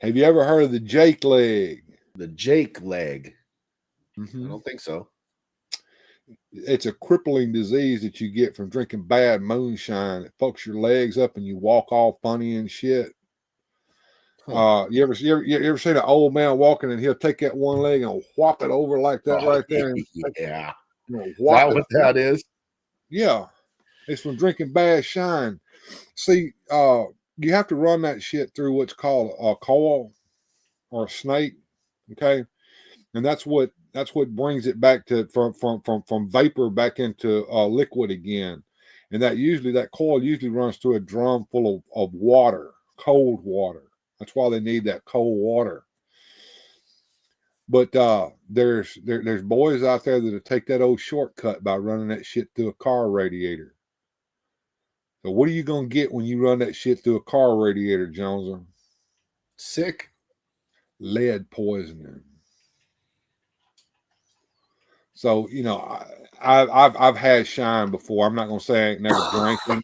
S3: Have you ever heard of the Jake Leg?
S5: The Jake Leg.
S3: Mm-hmm.
S5: I don't think so.
S3: It's a crippling disease that you get from drinking bad moonshine. It fucks your legs up and you walk all funny and shit. You ever see an old man walking and he'll take that one leg and whop it over like that right there? And
S5: yeah.
S3: Is
S5: that what that is?
S3: Yeah. It's from drinking bad shine. See, you have to run that shit through what's called a coil or a snake. Okay. And that's what brings it back to from vapor back into liquid again. And that coil usually runs through a drum full of water, cold water. That's why they need that cold water. But there's boys out there that'll take that old shortcut by running that shit through a car radiator. So what are you gonna get when you run that shit through a car radiator, Jones?
S5: Sick.
S3: Lead poisoning. So, you know, I've had shine before. I'm not gonna say I ain't never drank it,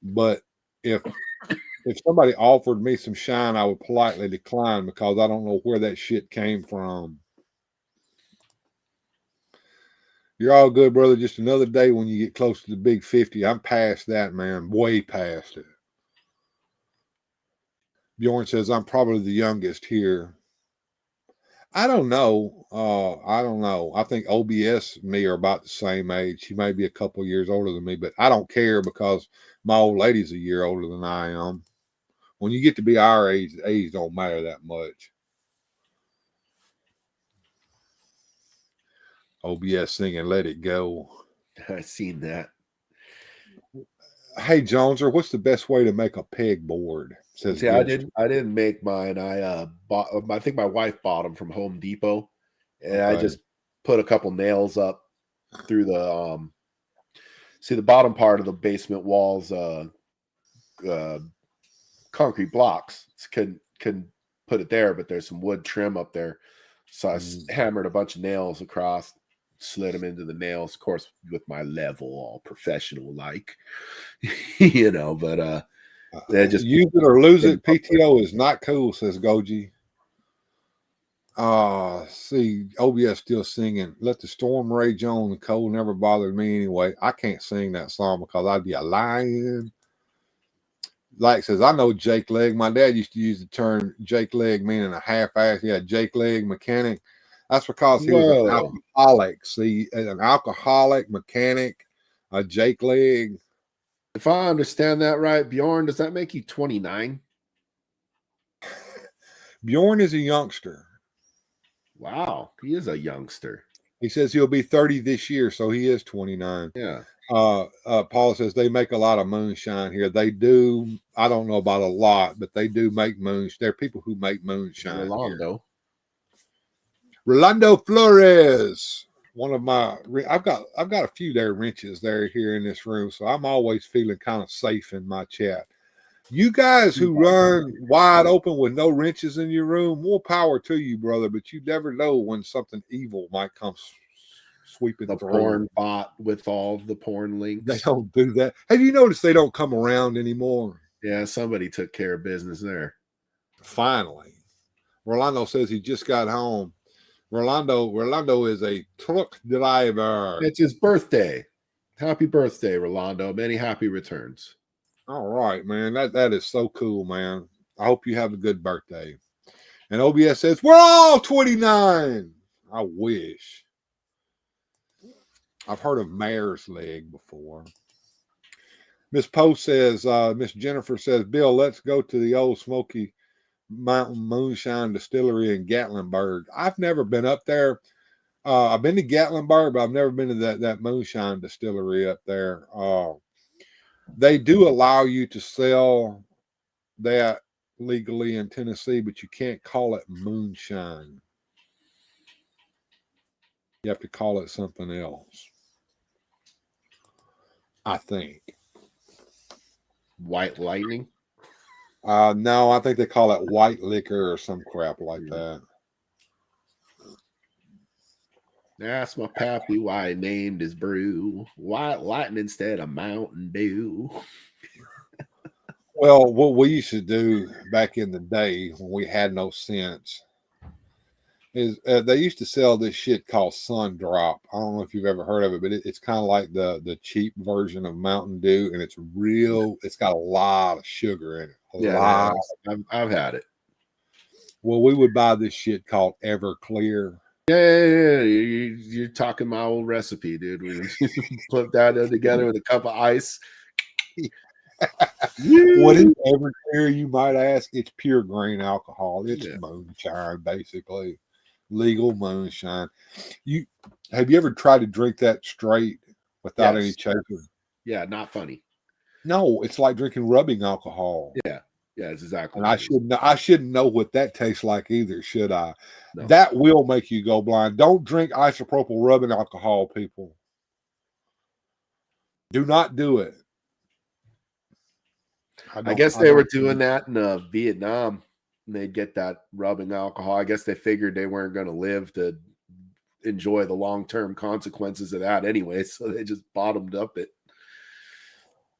S3: but if somebody offered me some shine, I would politely decline because I don't know where that shit came from. You're all good, brother. Just another day when you get close to the big 50. I'm past that, man. Way past it. Bjorn says, I'm probably the youngest here. I don't know. I don't know. I think OBS and me are about the same age. She may be a couple years older than me, but I don't care because my old lady's a year older than I am. When you get to be our age, age don't matter that much. OBS singing Let It Go.
S5: I seen that.
S3: Hey, Joneser, what's the best way to make a pegboard? Says
S5: I didn't make mine. I bought. I think my wife bought them from Home Depot, and I just put a couple nails up through the see the bottom part of the basement walls. Concrete blocks can put it there, but there's some wood trim up there, so I hammered a bunch of nails across, slid them into the nails, of course, with my level, all professional like, you know. But they just
S3: use it or lose it. PTO is not cool, says Goji. See, OBS still singing Let the Storm Rage On, the cold never bothered me anyway. I can't sing that song because I'd be a lion. Like says, I know Jake Leg. My dad used to use the term Jake Leg, meaning a half-ass. Yeah, Jake Leg mechanic. That's because he was an alcoholic. See, an alcoholic mechanic, a Jake Leg.
S5: If I understand that right, Bjorn, does that make you 29?
S3: Bjorn is a youngster.
S5: Wow, he is a youngster.
S3: He says he'll be 30 this year, so he is 29.
S5: Yeah.
S3: Paul says they make a lot of moonshine here. They do. I don't know about a lot, but they do make moonshine. There are people who make moonshine here. Rolando Flores, one of my. I've got a few there wrenches there here in this room, so I'm always feeling kind of safe in my chat. You guys who run wide open with no wrenches in your room, more power to you, brother. But you never know when something evil might come sweeping
S5: the
S3: through.
S5: Porn bot with all the porn links.
S3: They don't do that. Have you noticed they don't come around anymore?
S5: Yeah, somebody took care of business there.
S3: Finally. Rolando says he just got home. Rolando is a truck driver.
S5: It's his birthday. Happy birthday, Rolando. Many happy returns.
S3: All right, man. That is so cool, man. I hope you have a good birthday. And OBS says, we're all 29. I wish. I've heard of mare's leg before. Miss Poe says, Miss Jennifer says, Bill, let's go to the old Smoky Mountain Moonshine Distillery in Gatlinburg. I've never been up there. I've been to Gatlinburg, but I've never been to that moonshine distillery up there. They do allow you to sell that legally in Tennessee, but you can't call it moonshine. You have to call it something else, I think.
S5: White lightning?
S3: No, I think they call it white liquor or some crap like that.
S5: That's my pappy why he named his brew White Lightning instead of Mountain Dew.
S3: Well, what we used to do back in the day when we had no sense is they used to sell this shit called Sun Drop. I don't know if you've ever heard of it, but it's kind of like the cheap version of Mountain Dew, and it's got a lot of sugar in it.
S5: I've had it.
S3: Well, we would buy this shit called Everclear.
S5: Yeah. You're talking my old recipe, dude. We put that together with a cup of ice.
S3: What is Everclear, you might ask? It's pure grain alcohol. It's moonshine, basically. Legal moonshine. Have you ever tried to drink that straight without any chaser?
S5: Yeah, not funny.
S3: No, it's like drinking rubbing alcohol.
S5: Yeah, it's exactly.
S3: And I shouldn't know what that tastes like either, should I?
S5: No.
S3: That will make you go blind. Don't drink isopropyl rubbing alcohol, people. Do not do it.
S5: I guess they were doing that in Vietnam. And they'd get that rubbing alcohol. I guess they figured they weren't going to live to enjoy the long-term consequences of that anyway, so they just bottomed up it.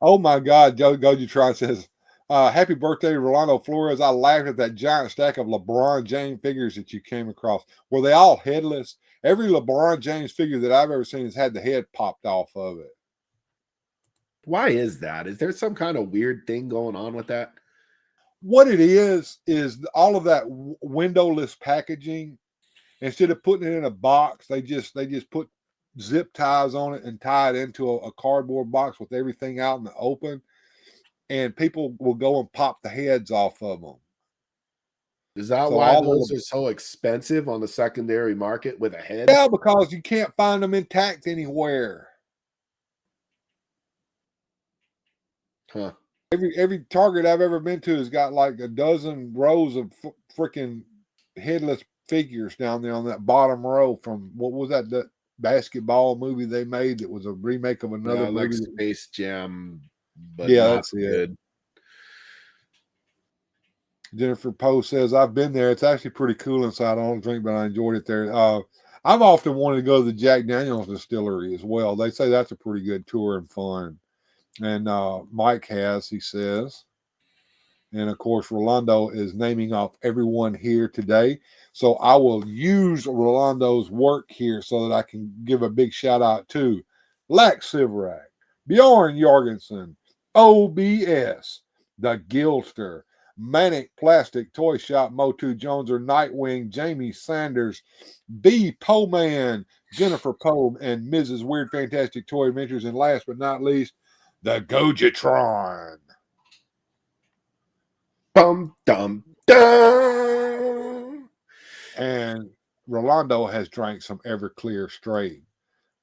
S3: Oh my God, Goji Tron says, happy birthday, Rolando Flores. I laughed at that giant stack of LeBron James figures that you came across. Were they all headless? Every LeBron James figure that I've ever seen has had the head popped off of it.
S5: Why is that? Is there some kind of weird thing going on with that?
S3: What it is all of that windowless packaging. Instead of putting it in a box, they just put zip ties on it and tie it into a cardboard box with everything out in the open. And people will go and pop the heads off of them.
S5: Is that why those are so expensive on the secondary market with a head?
S3: Yeah, because you can't find them intact anywhere.
S5: Huh.
S3: Every Target I've ever been to has got like a dozen rows of freaking headless figures down there on that bottom row from what was that basketball movie they made that was a remake of another movie?
S5: Like Space Jam, but
S3: that's
S5: good.
S3: It. Jennifer Poe says, I've been there. It's actually pretty cool inside. I don't drink, but I enjoyed it there. I've often wanted to go to the Jack Daniels distillery as well. They say that's a pretty good tour and fun. And Mike has, he says. And of course, Rolando is naming off everyone here today. So I will use Rolando's work here so that I can give a big shout out to Lax Sivrak, Bjorn Jorgensen, OBS, the Gilster, Manic Plastic Toy Shop, Motu Joneser, Nightwing, Jamie Sanders, B. Poeman, Jennifer Poe, and Mrs. Weird Fantastic Toy Adventures, and last but not least, the Gojatron.
S5: Dum dum dum.
S3: And Rolando has drank some Everclear straight.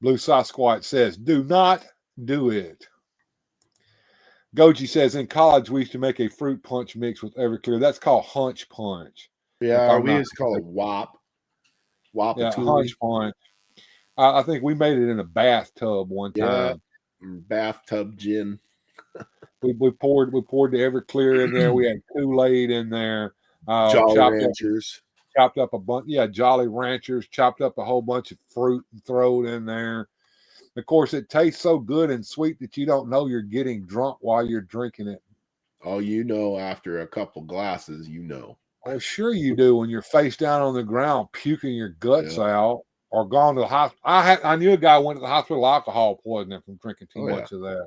S3: Blue Sasquatch says, do not do it. Goji says, in college, we used to make a fruit punch mix with Everclear. That's called Hunch Punch.
S5: Yeah, we used to call it WAP. WAP.
S3: Yeah, Hunch Punch. I think we made it in a bathtub one time.
S5: Yeah, bathtub gin.
S3: We poured the Everclear in there. We had Kool-Aid in there.
S5: Jolly Ranchers.
S3: Chopped up a bunch. Yeah, Jolly Ranchers. Chopped up a whole bunch of fruit and throw it in there. Of course, it tastes so good and sweet that you don't know you're getting drunk while you're drinking it.
S5: Oh, you know, after a couple glasses, you know.
S3: Oh, sure you do. When you're face down on the ground, puking your guts out, or gone to the hospital. I knew a guy who went to the hospital alcohol poisoning from drinking too much of that.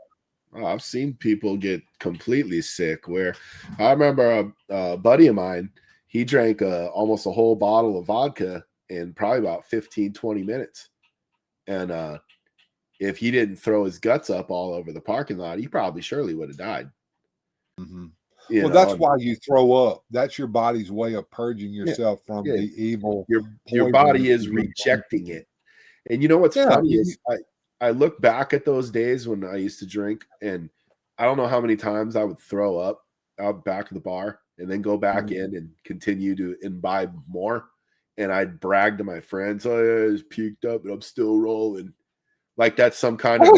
S5: Oh, I've seen people get completely sick. Where I remember a buddy of mine, he drank almost a whole bottle of vodka in probably about 15, 20 minutes. And if he didn't throw his guts up all over the parking lot, he probably surely would have died.
S3: Mm-hmm. Well, that's why you throw up. That's your body's way of purging yourself from the evil.
S5: Your body is rejecting it. And you know what's funny is I look back at those days when I used to drink, and I don't know how many times I would throw up out back of the bar and then go back in and continue to imbibe more. And I'd brag to my friends, oh, yeah, I was puked up, but I'm still rolling. Like that's some kind of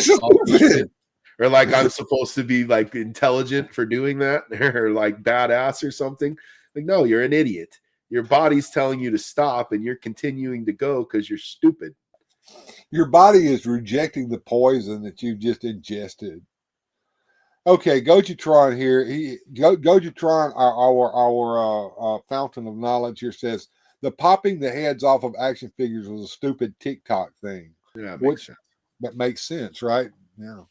S5: or like I'm supposed to be like intelligent for doing that, or like badass or something. Like, no, you're an idiot. Your body's telling you to stop and you're continuing to go because you're stupid.
S3: Your body is rejecting the poison that you've just ingested. Okay, Gojatron here. Gojatron, our fountain of knowledge here, says the popping the heads off of action figures was a stupid TikTok thing.
S5: Yeah, it makes sense.
S3: That makes sense, right? Yeah.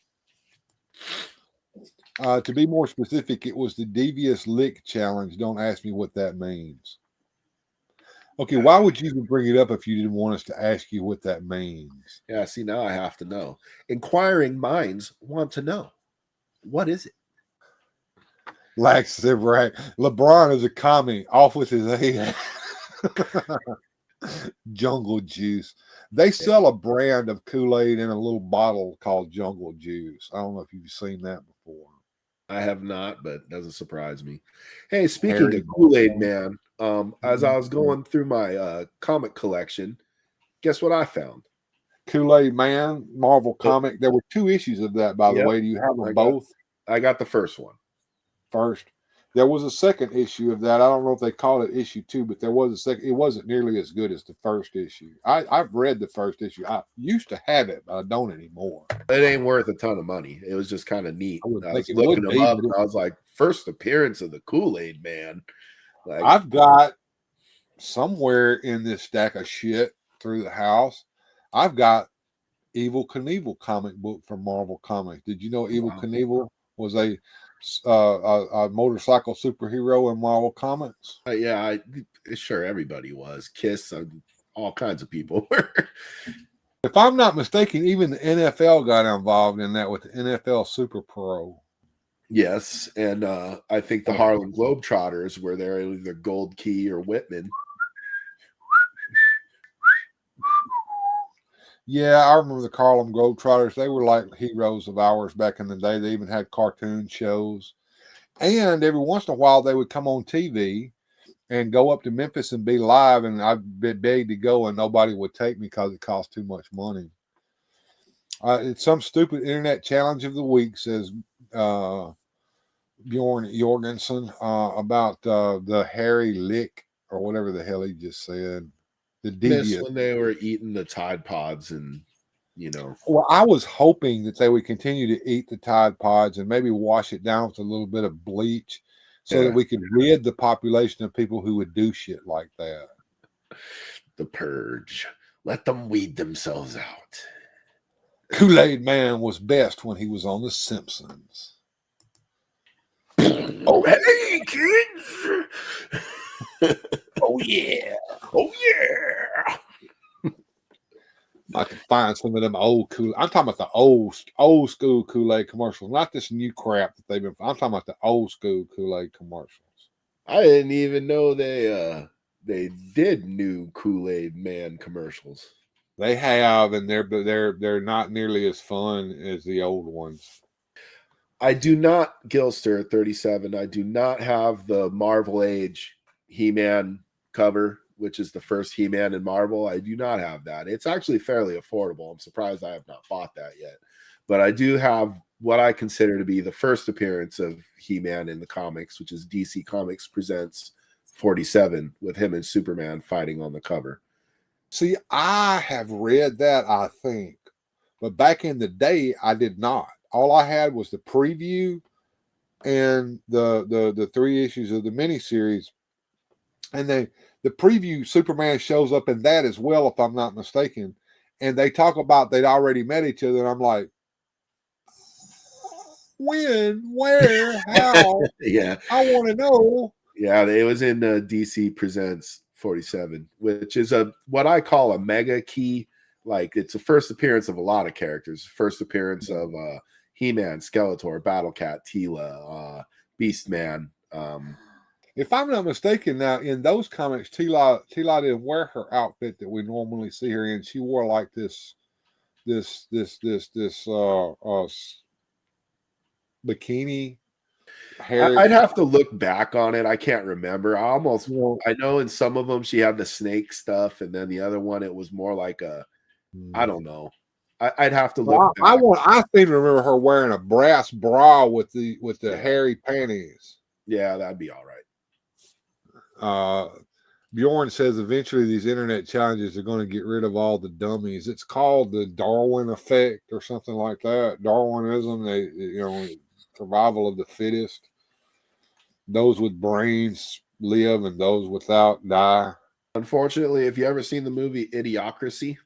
S3: To be more specific, it was the devious lick challenge. Don't ask me what that means. Okay, why would you even bring it up if you didn't want us to ask you what that means?
S5: Yeah, see, now I have to know. Inquiring minds want to know. What is it?
S3: Lax said, right. LeBron is a commie. Off with his head. Jungle Juice. They sell a brand of Kool-Aid in a little bottle called Jungle Juice. I don't know if you've seen that before.
S5: I have not, but it doesn't surprise me. Hey, speaking of Kool-Aid, man, as I was going through my comic collection, guess what I found?
S3: Kool-Aid Man, Marvel comic. There were 2 issues of that, by the way. Do you have them both?
S5: I got the first one.
S3: First. There was a second issue of that. I don't know if they called it issue 2, but there was a second. It wasn't nearly as good as the first issue. I've read the first issue. I used to have it, but I don't anymore.
S5: It ain't worth a ton of money. It was just kind of neat. I was
S3: looking
S5: them up, and I was like, first appearance of the Kool-Aid Man. Like,
S3: I've got somewhere in this stack of shit through the house, I've got Evel Knievel comic book from Marvel Comics. Did you know Evel Knievel was a motorcycle superhero in Marvel Comics?
S5: Yeah, sure, everybody was. Kiss, all kinds of people were.
S3: If I'm not mistaken, even the NFL got involved in that with the NFL Super Pro.
S5: Yes, and I think the Harlem Globetrotters were there, either Gold Key or Whitman.
S3: Yeah, I remember the Harlem Globetrotters. They were like heroes of ours back in the day. They even had cartoon shows. And every once in a while, they would come on TV and go up to Memphis and be live. And I'd be begged to go, and nobody would take me because it cost too much money. It's some stupid internet challenge of the week, says Bjorn Jorgensen, about the hairy lick or whatever the hell he just said. The devious.
S5: When they were eating the Tide Pods, and
S3: Well, I was hoping that they would continue to eat the Tide Pods and maybe wash it down with a little bit of bleach, so that we could rid the population of people who would do shit like that.
S5: The purge. Let them weed themselves out.
S3: Kool-Aid Man was best when he was on The Simpsons. Oh,
S5: kids. Oh yeah. Oh yeah.
S3: I can find some of them old Kool. I'm talking about the old school Kool-Aid commercials, not this new crap that they've been. I'm talking about the old school Kool-Aid commercials.
S5: I didn't even know they did new Kool-Aid Man commercials.
S3: They have, and they're not nearly as fun as the old ones.
S5: I do not, Gilster 37. I do not have the Marvel Age He-Man cover, which is the first He-Man in Marvel. I do not have that. It's actually fairly affordable. I'm surprised I have not bought that yet. But I do have what I consider to be the first appearance of He-Man in the comics, which is DC Comics Presents 47, with him and Superman fighting on the cover.
S3: See, I have read that, I think. But back in the day, I did not. All I had was the preview and the 3 issues of the miniseries. And the preview, Superman shows up in that as well, if I'm not mistaken. And they talk about they'd already met each other. And I'm like, when, where, how?
S5: Yeah.
S3: I want to know.
S5: Yeah, it was in DC Presents 47, which is what I call a mega key. Like, it's the first appearance of a lot of characters. First appearance of He-Man, Skeletor, Battle-Cat, Teela, Beast-Man.
S3: If I'm not mistaken, now in those comics, Teela didn't wear her outfit that we normally see her in. She wore like this bikini.
S5: I'd have to look back on it. I can't remember. I know in some of them she had the snake stuff, and then the other one it was more like I don't know. I'd have to look.
S3: I seem to remember her wearing a brass bra with the hairy panties.
S5: Yeah, that'd be all right.
S3: Bjorn says eventually these internet challenges are going to get rid of all the dummies. It's called the Darwin effect or something like that. Darwinism, survival of the fittest. Those with brains live and those without die.
S5: Unfortunately, if you ever seen the movie Idiocracy,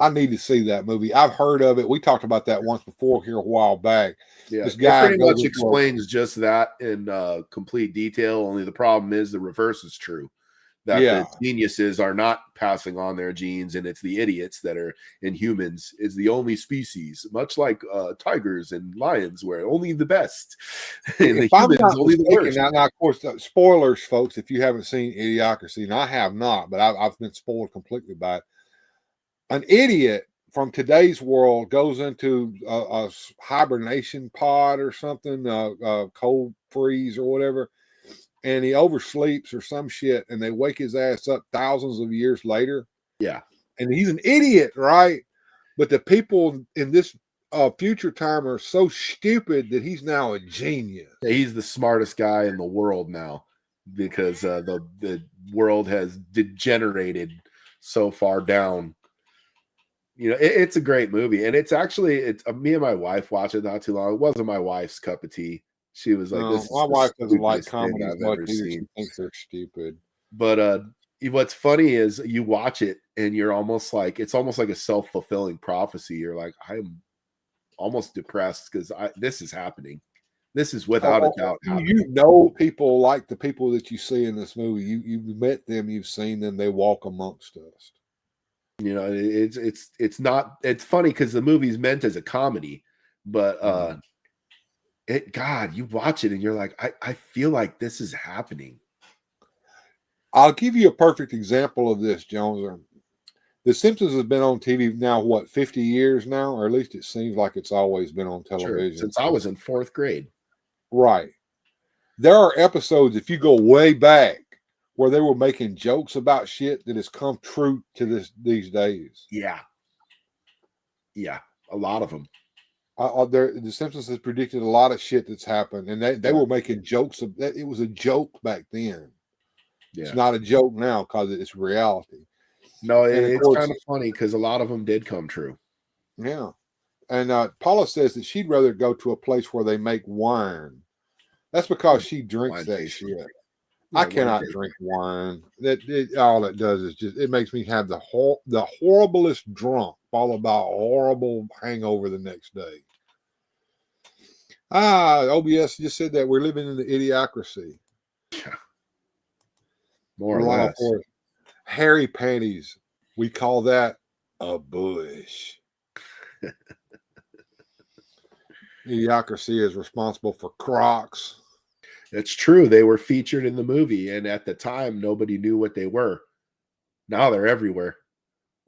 S3: I need to see that movie. I've heard of it. We talked about that once before here a while back.
S5: Yeah,
S3: this guy
S5: pretty much explains just that in complete detail. Only the problem is the reverse is true. That the geniuses are not passing on their genes, and it's the idiots that are in humans is the only species, much like tigers and lions, where only the best. And the humans only the worst.
S3: Now, of course, spoilers, folks, if you haven't seen Idiocracy, and I have not, but I've been spoiled completely by it. An idiot from today's world goes into a hibernation pod or something, cold freeze or whatever, and he oversleeps or some shit, and they wake his ass up thousands of years later.
S5: Yeah.
S3: And he's an idiot, right? But the people in this future time are so stupid that he's now a genius.
S5: He's the smartest guy in the world now because the world has degenerated so far down. It's a great movie, and it's me and my wife watched it not too long. It wasn't my wife's cup of tea. She was like,
S3: my wife doesn't like comedy as much either. She thinks they're stupid.
S5: But what's funny is you watch it and you're almost like, it's almost like a self-fulfilling prophecy. You're like, I'm almost depressed because this is happening. This is without a doubt happening.
S3: People like the people that you see in this movie. You've met them, you've seen them. They walk amongst us.
S5: It's funny because the movie's meant as a comedy, but you watch it and you're like, I feel like this is happening.
S3: I'll give you a perfect example of this, Jones. The Simpsons has been on TV now, 50 years now, or at least it seems like it's always been on television.
S5: Sure, since I was in 4th grade.
S3: Right. There are episodes, if you go way back, where they were making jokes about shit that has come true to these days.
S5: Yeah. Yeah, a lot of them.
S3: The Simpsons has predicted a lot of shit that's happened, and they were making jokes of that. It was a joke back then. Yeah. It's not a joke now because it's reality.
S5: No, it's kind of funny because a lot of them did come true.
S3: Yeah. And Paula says that she'd rather go to a place where they make wine. That's because she drinks that shit. I cannot drink wine. All it does is it makes me have the horriblest drunk, followed by a horrible hangover the next day. OBS just said that we're living in the idiocracy.
S5: More or less.
S3: Hairy panties. We call that a bush. Idiocracy is responsible for Crocs.
S5: It's true. They were featured in the movie, and at the time, nobody knew what they were. Now they're everywhere.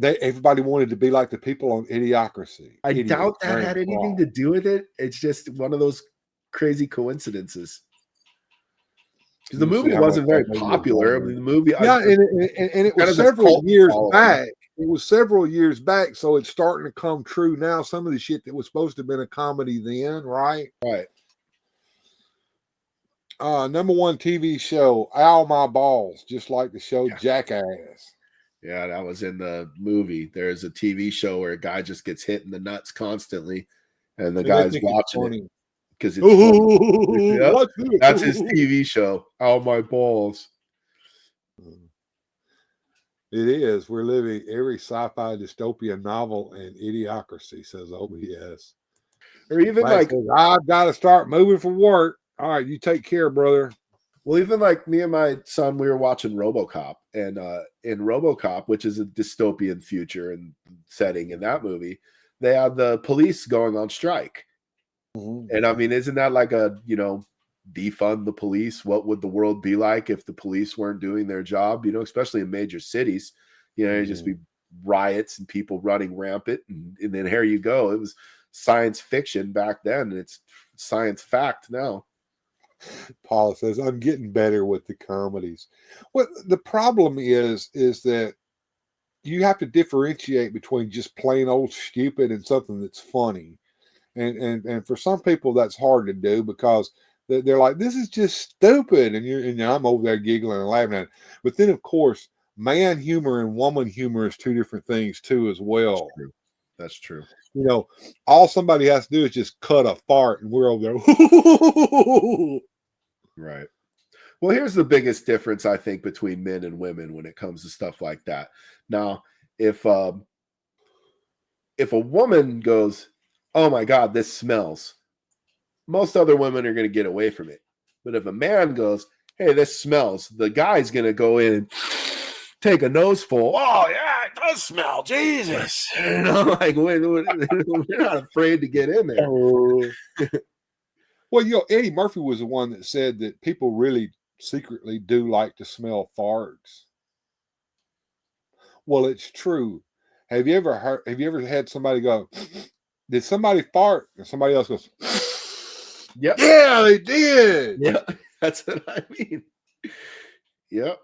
S3: Everybody wanted to be like the people on Idiocracy.
S5: I doubt that had anything to do with it. It's just one of those crazy coincidences. Because the movie wasn't very popular. I mean, the movie,
S3: and it was several years back. It was several years back, so it's starting to come true now. Some of the shit that was supposed to have been a comedy then, right?
S5: Right.
S3: Number one TV show, Ow My Balls, just like the show Jackass.
S5: Yeah, that was in the movie. There's a TV show where a guy just gets hit in the nuts constantly, and the guy's watching it because it's yep, that's his TV show. Ow My Balls.
S3: It is. We're living every sci-fi dystopian novel and idiocracy, says OBS.
S5: Or even like
S3: says, I've got to start moving for work. All right, you take care, brother.
S5: Well, even like me and my son, we were watching RoboCop, and in RoboCop, which is a dystopian future and setting in that movie, they have the police going on strike. Mm-hmm. And I mean, isn't that like a, defund the police? What would the world be like if the police weren't doing their job? Especially in major cities, it'd just be riots and people running rampant. And then here you go. It was science fiction back then, and it's science fact now.
S3: Paul says, I'm getting better with the comedies. Well, the problem is that you have to differentiate between just plain old stupid and something that's funny. And for some people, that's hard to do because they're like, this is just stupid. And I'm over there giggling and laughing at it. But then, of course, man humor and woman humor is two different things, too, as well.
S5: That's true.
S3: All somebody has to do is just cut a fart and we're over there.
S5: Right. Well, here's the biggest difference, I think, between men and women when it comes to stuff like that. Now, if a woman goes, oh my God, this smells, most other women are going to get away from it. But if a man goes, hey, this smells, the guy's going to go in and take a noseful. Oh, yeah, it does smell. Jesus. Like, we're not afraid to get in there.
S3: Well, Eddie Murphy was the one that said that people really secretly do like to smell farts. Well, it's true. Have you ever had somebody go, did somebody fart? And somebody else goes,
S5: yep.
S3: Yeah, they did.
S5: Yeah, that's what I mean. Yep.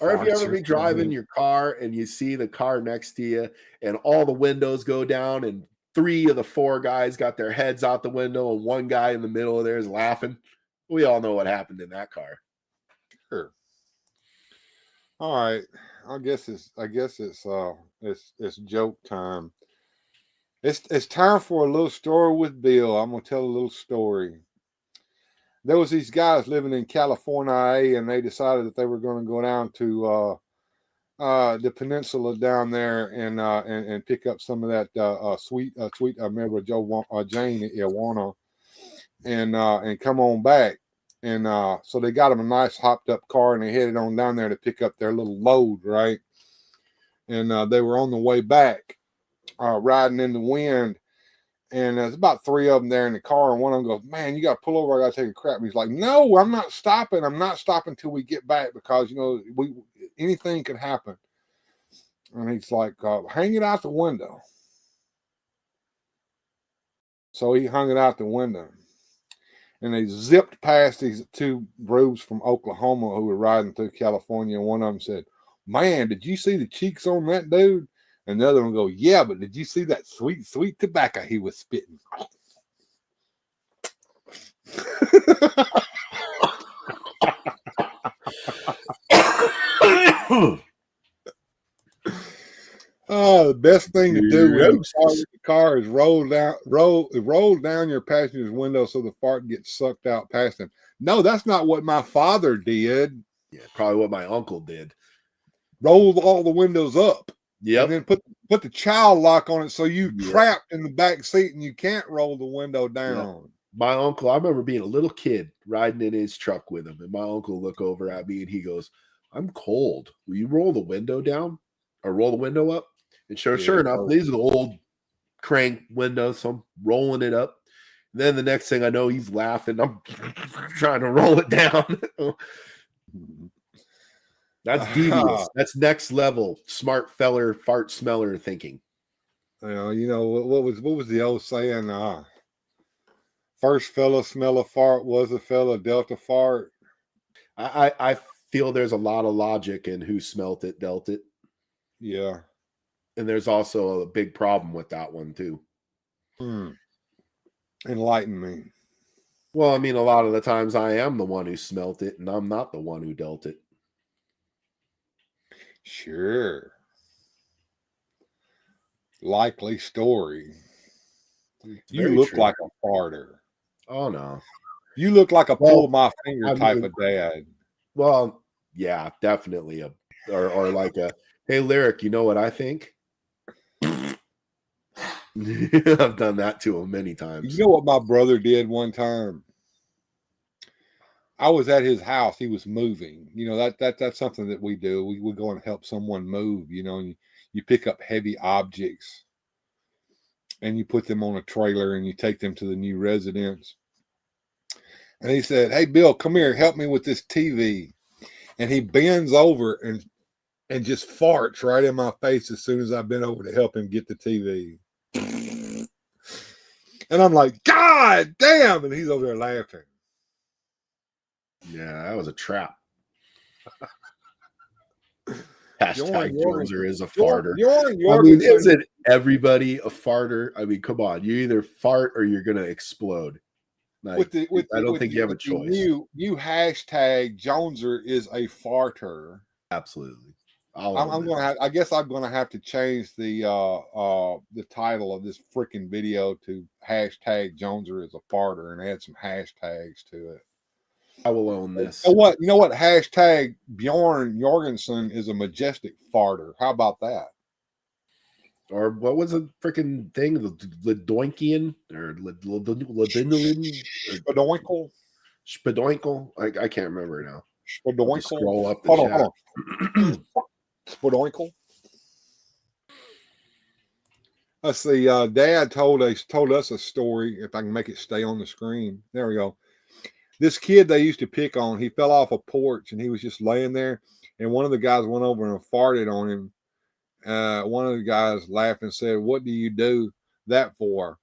S5: Or if you ever be driving your car and you see the car next to you and all the windows go down and 3 of the 4 guys got their heads out the window and one guy in the middle of there is laughing. We all know what happened in that car.
S3: Sure. All right. I guess it's joke time. It's time for a little story with Bill. I'm gonna tell a little story. There was these guys living in California, and they decided that they were going to go down to the peninsula down there and pick up some of that sweet remember Jane Iwana and come on back. And so they got them a nice hopped up car and they headed on down there to pick up their little load, right? And they were on the way back, riding in the wind. And there's about 3 of them there in the car, and one of them goes, man, you got to pull over. I got to take a crap. And he's like, no, I'm not stopping. I'm not stopping till we get back because, anything could happen. And he's like, hang it out the window. So he hung it out the window. And they zipped past these 2 brutes from Oklahoma who were riding through California. And one of them said, man, did you see the cheeks on that dude? And the other one go, yeah, but did you see that sweet, sweet tobacco he was spitting? Oh, the best thing to do when you start with the car is roll down your passenger's window so the fart gets sucked out past him. No, that's not what my father did.
S5: Yeah, probably what my uncle did.
S3: Roll all the windows up.
S5: Yep.
S3: And then put the child lock on it so you trapped in the back seat and you can't roll the window down.
S5: Yep. My uncle, I remember being a little kid riding in his truck with him, and my uncle looked over at me and he goes, "I'm cold. Will you roll the window down or roll the window up?" And sure enough, these are the old crank windows, so I'm rolling it up. And then the next thing I know, he's laughing. I'm trying to roll it down. That's devious. That's next level smart feller fart smeller thinking.
S3: You know what was the old saying? First fella smell a fart was a fella Delta fart.
S5: I feel there's a lot of logic in who smelt it, dealt it.
S3: Yeah.
S5: And there's also a big problem with that one too.
S3: Enlighten me.
S5: Well, I mean, a lot of the times I am the one who smelt it and I'm not the one who dealt it.
S3: Sure. Likely story. You look like a farter.
S5: Oh no.
S3: You look like a pull my finger type of dad.
S5: Well, yeah, definitely or like a, hey Lyric, you know what I think? I've done that to him many times.
S3: You know what my brother did one time? I was at his house. He was moving. You know, that's something that we do. We go and help someone move, you know, and you pick up heavy objects and you put them on a trailer and you take them to the new residence. And he said, "Hey, Bill, come here. Help me with this TV." And he bends over and just farts right in my face as soon as I bend over to help him get the TV. And I'm like, "God damn." And he's over there laughing.
S5: Yeah, that was a trap. Hashtag Joneser is a farter. I mean, isn't everybody a farter? I mean, come on. You either fart or you're going to explode. Like, I don't think you have a choice.
S3: You hashtag Joneser is a farter.
S5: Absolutely.
S3: I guess I'm gonna have to change the title of this freaking video to hashtag Joneser is a farter and add some hashtags to it.
S5: I will own this.
S3: You know what? Hashtag Bjorn Jorgensen is a majestic farter. How about that?
S5: Or what was the freaking thing? The Doinkian or Ladinolin? Spadoinkle? I can't remember now.
S3: Spadoinkle.
S5: Scroll up the chat.
S3: Hold on. Spadoinkle. Let's see. Dad told us a story. If I can make it stay on the screen. There we go. This kid they used to pick on, he fell off a porch and he was just laying there. And one of the guys went over and farted on him. One of the guys laughed and said, "What do you do that for?"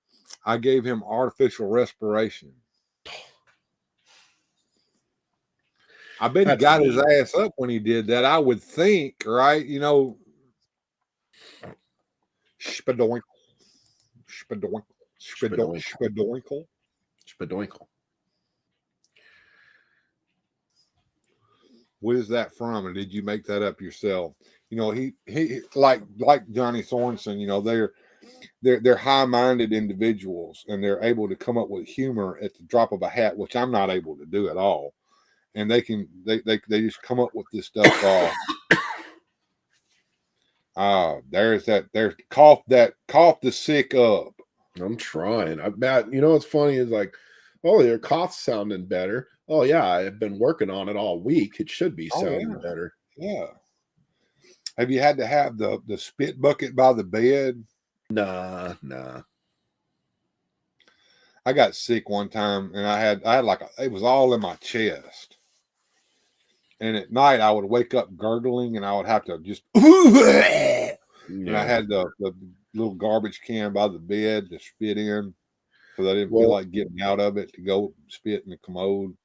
S3: I gave him artificial respiration. I bet he got his ass up when he did that. I would think, right? You know, spadoinkle. What is that from? Or did you make that up yourself? You know, he like Johnny Sorensen, you know, they're high-minded individuals and they're able to come up with humor at the drop of a hat, which I'm not able to do at all. And they just come up with this stuff. There's cough the sick up.
S5: I'm trying. I bet, you know what's funny is like, oh, your cough's sounding better. Oh yeah, I've been working on it all week. It should be sounding better.
S3: Yeah. Have you had to have the spit bucket by the bed?
S5: Nah.
S3: I got sick one time and I had like it was all in my chest. And at night I would wake up gurgling and I would have to just and I had the little garbage can by the bed to spit in because I didn't feel like getting out of it to go spit in the commode.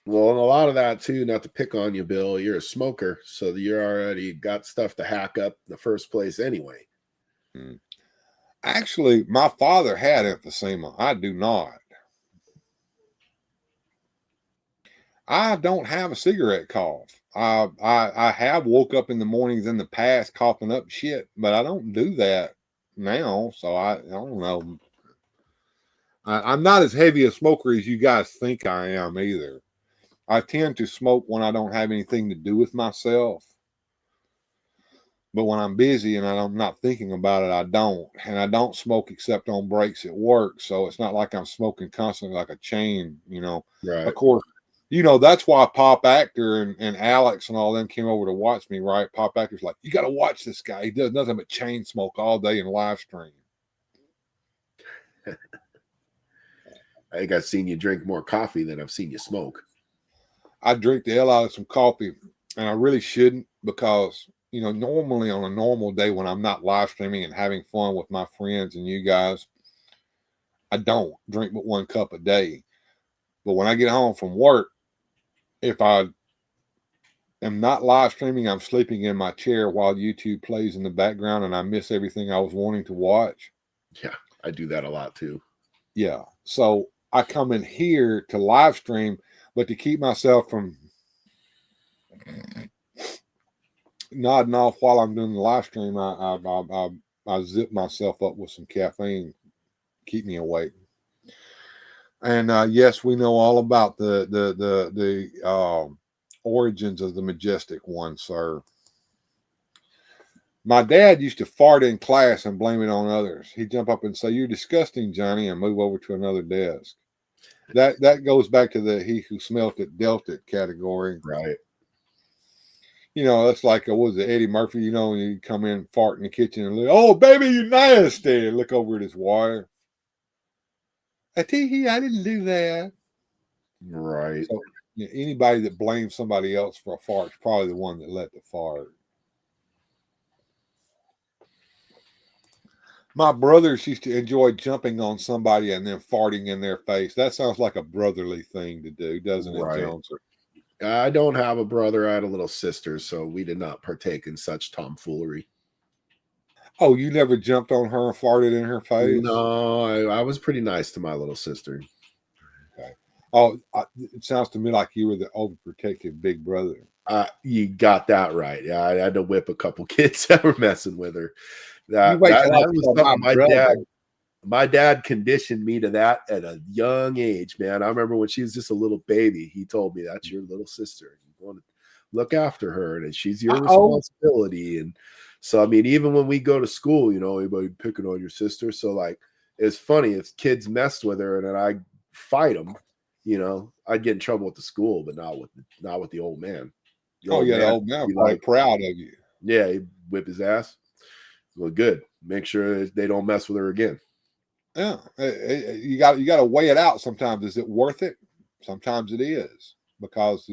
S5: Well, and a lot of that too, not to pick on you, Bill, you're a smoker, so you're already got stuff to hack up in the first place anyway.
S3: Actually, my father had emphysema. I do not. I don't have a cigarette cough. I have woke up in the mornings in the past coughing up shit, but I don't do that now. So I don't know. I'm not as heavy a smoker as you guys think I am either. I tend to smoke when I don't have anything to do with myself. But when I'm busy and I'm not thinking about it, I don't. And I don't smoke except on breaks at work. So it's not like I'm smoking constantly like a chain,
S5: Right.
S3: Of course, that's why Pop Actor and Alex and all them came over to watch me, right? Pop Actor's like, you got to watch this guy. He does nothing but chain smoke all day and live stream.
S5: I think I've seen you drink more coffee than I've seen you smoke.
S3: I drink the hell out of some coffee, and I really shouldn't because, normally on a normal day when I'm not live streaming and having fun with my friends and you guys, I don't drink but 1 cup a day. But when I get home from work, if I am not live streaming, I'm sleeping in my chair while YouTube plays in the background and I miss everything I was wanting to watch.
S5: Yeah, I do that a lot too.
S3: Yeah. So I come in here to live stream, but to keep myself from nodding off while I'm doing the live stream, I zip myself up with some caffeine, keep me awake. And yes, we know all about the origins of the majestic one, sir. My dad used to fart in class and blame it on others. He'd jump up and say, "You're disgusting, Johnny," and move over to another desk. That goes back to the "he who smelt it dealt it" category.
S5: Right.
S3: That's like, what was it, Eddie Murphy, when you come in, fart in the kitchen and look, "Oh, baby, you nasty," and look over at his wife. I didn't do that.
S5: Right.
S3: So, anybody that blames somebody else for a fart is probably the one that let the fart. My brothers used to enjoy jumping on somebody and then farting in their face. That sounds like a brotherly thing to do, doesn't it, Jones?
S5: I don't have a brother. I had a little sister, so we did not partake in such tomfoolery.
S3: Oh, you never jumped on her and farted in her face?
S5: No, I was pretty nice to my little sister.
S3: Okay. Oh, it sounds to me like you were the overprotective big brother.
S5: You got that right. Yeah, I had to whip a couple kids that were messing with her. That was something my dad conditioned me to that at a young age, man. I remember when she was just a little baby, he told me, "That's your little sister. You want to look after her, and she's your responsibility." And so, I mean, even when we go to school, anybody picking on your sister. So, like, it's funny if kids messed with her and then I fight them, I'd get in trouble with the school, but not with the old man.
S3: The old man was probably proud of you.
S5: Yeah, he'd whip his ass. Well, good. Make sure they don't mess with her again.
S3: Yeah, you got to weigh it out. Sometimes, is it worth it? Sometimes it is, because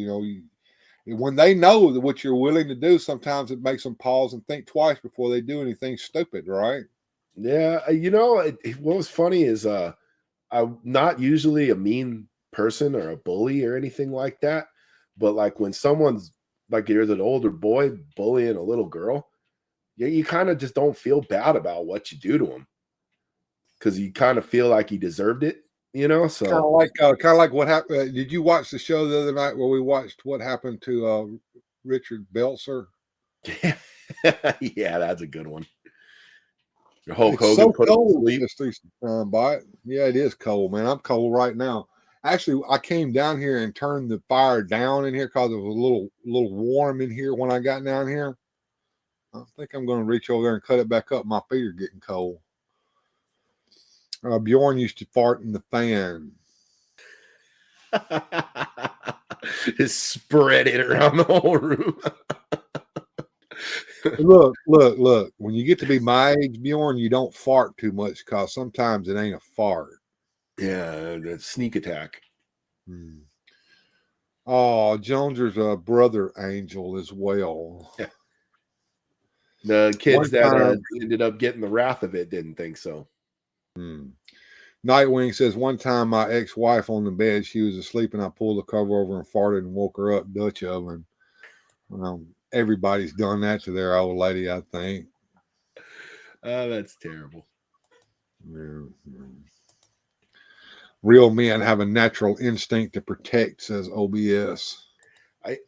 S3: when they know what you're willing to do, sometimes it makes them pause and think twice before they do anything stupid, right?
S5: Yeah, what was funny is I'm not usually a mean person or a bully or anything like that, but like when someone's like, you're an older boy bullying a little girl, you kind of just don't feel bad about what you do to him because you kind of feel like he deserved it, So
S3: kind of like what happened. Did you watch the show the other night where we watched what happened to Richard Belzer?
S5: Yeah, that's a good one. Hulk
S3: Hogan
S5: so
S3: put cold yeah, it is cold, man. I'm cold right now. Actually, I came down here and turned the fire down in here because it was a little warm in here when I got down here. I think I'm going to reach over there and cut it back up. My feet are getting cold. Bjorn used to fart in the fan.
S5: Just spread it around the whole room.
S3: Look. When you get to be my age, Bjorn, you don't fart too much because sometimes it ain't a fart.
S5: Yeah, that's sneak attack.
S3: Oh, Joneser's a brother angel as well.
S5: Yeah. The kids that ended up getting the wrath of it didn't think so.
S3: Nightwing says, one time my ex-wife on the bed, she was asleep and I pulled the cover over and farted and woke her up, Dutch oven. Everybody's done that to their old lady, I think.
S5: Oh, that's terrible.
S3: Real men have a natural instinct to protect, says OBS.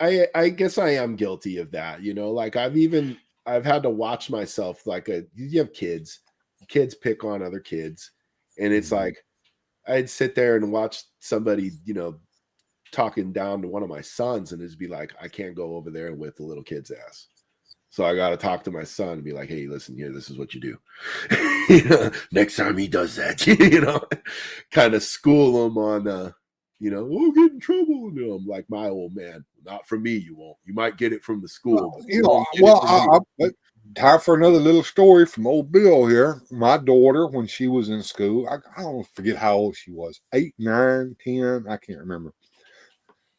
S5: I guess I am guilty of that. Like I've had to watch myself. Like you have kids pick on other kids, and it's like I'd sit there and watch somebody, talking down to one of my sons, and it'd be like, I can't go over there and whip the little kid's ass. So I got to talk to my son and be like, hey, listen here, this is what you do. Next time he does that, kind of school him on, we'll get in trouble. I'm like, my old man, not from me, you won't. You might get it from the school.
S3: Time for another little story from old Bill here. My daughter, when she was in school, I don't forget how old she was, 8, 9, 10, I can't remember.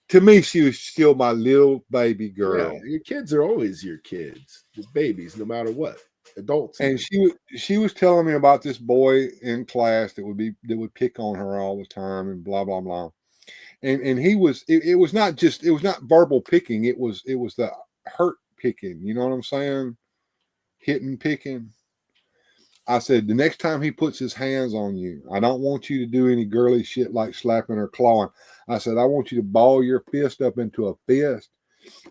S3: To me, she was still my little baby girl.
S5: Yeah, your kids are always your kids, the babies, no matter what. Adults.
S3: And she was telling me about this boy in class that would pick on her all the time and blah blah blah. And he was it was not verbal picking, it was the hurt picking, you know what I'm saying? Hitting, picking. I said, the next time he puts his hands on you, I don't want you to do any girly shit like slapping or clawing. I said, I want you to ball your fist up into a fist,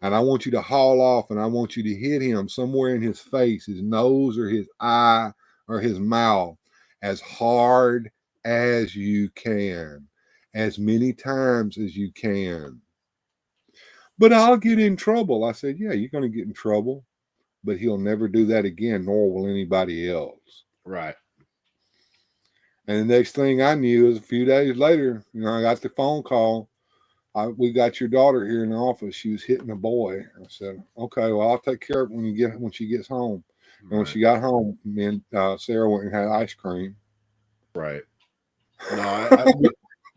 S3: and I want you to haul off, and I want you to hit him somewhere in his face, his nose or his eye or his mouth, as hard as you can, as many times as you can. But I'll get in trouble. I said, yeah, you're going to get in trouble, but he'll never do that again, nor will anybody else.
S5: Right.
S3: And the next thing I knew is a few days later, I got the phone call. We got your daughter here in the office. She was hitting a boy. I said, okay, well, I'll take care of it when she gets home. And when she got home, me and Sarah went and had ice cream.
S5: Right. No,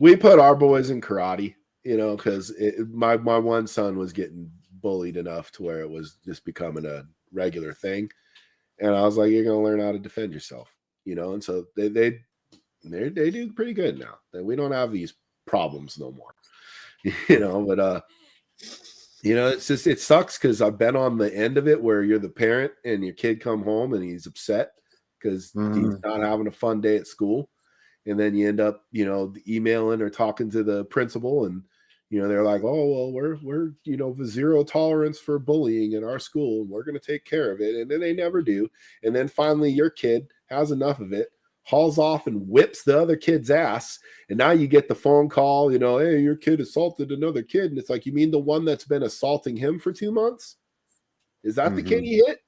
S5: we put our boys in karate, because my one son was getting bullied enough to where it was just becoming a regular thing. And I was like, you're going to learn how to defend yourself, and so they do pretty good now. We don't have these problems no more, but it's just, it sucks because I've been on the end of it where you're the parent and your kid come home and he's upset because he's not having a fun day at school. And then you end up, emailing or talking to the principal and, they're like, oh, well, we're zero tolerance for bullying in our school, and we're going to take care of it. And then they never do. And then finally your kid has enough of it, hauls off and whips the other kid's ass. And now you get the phone call, hey, your kid assaulted another kid. And it's like, you mean the one that's been assaulting him for 2 months? Is that the kid he hit?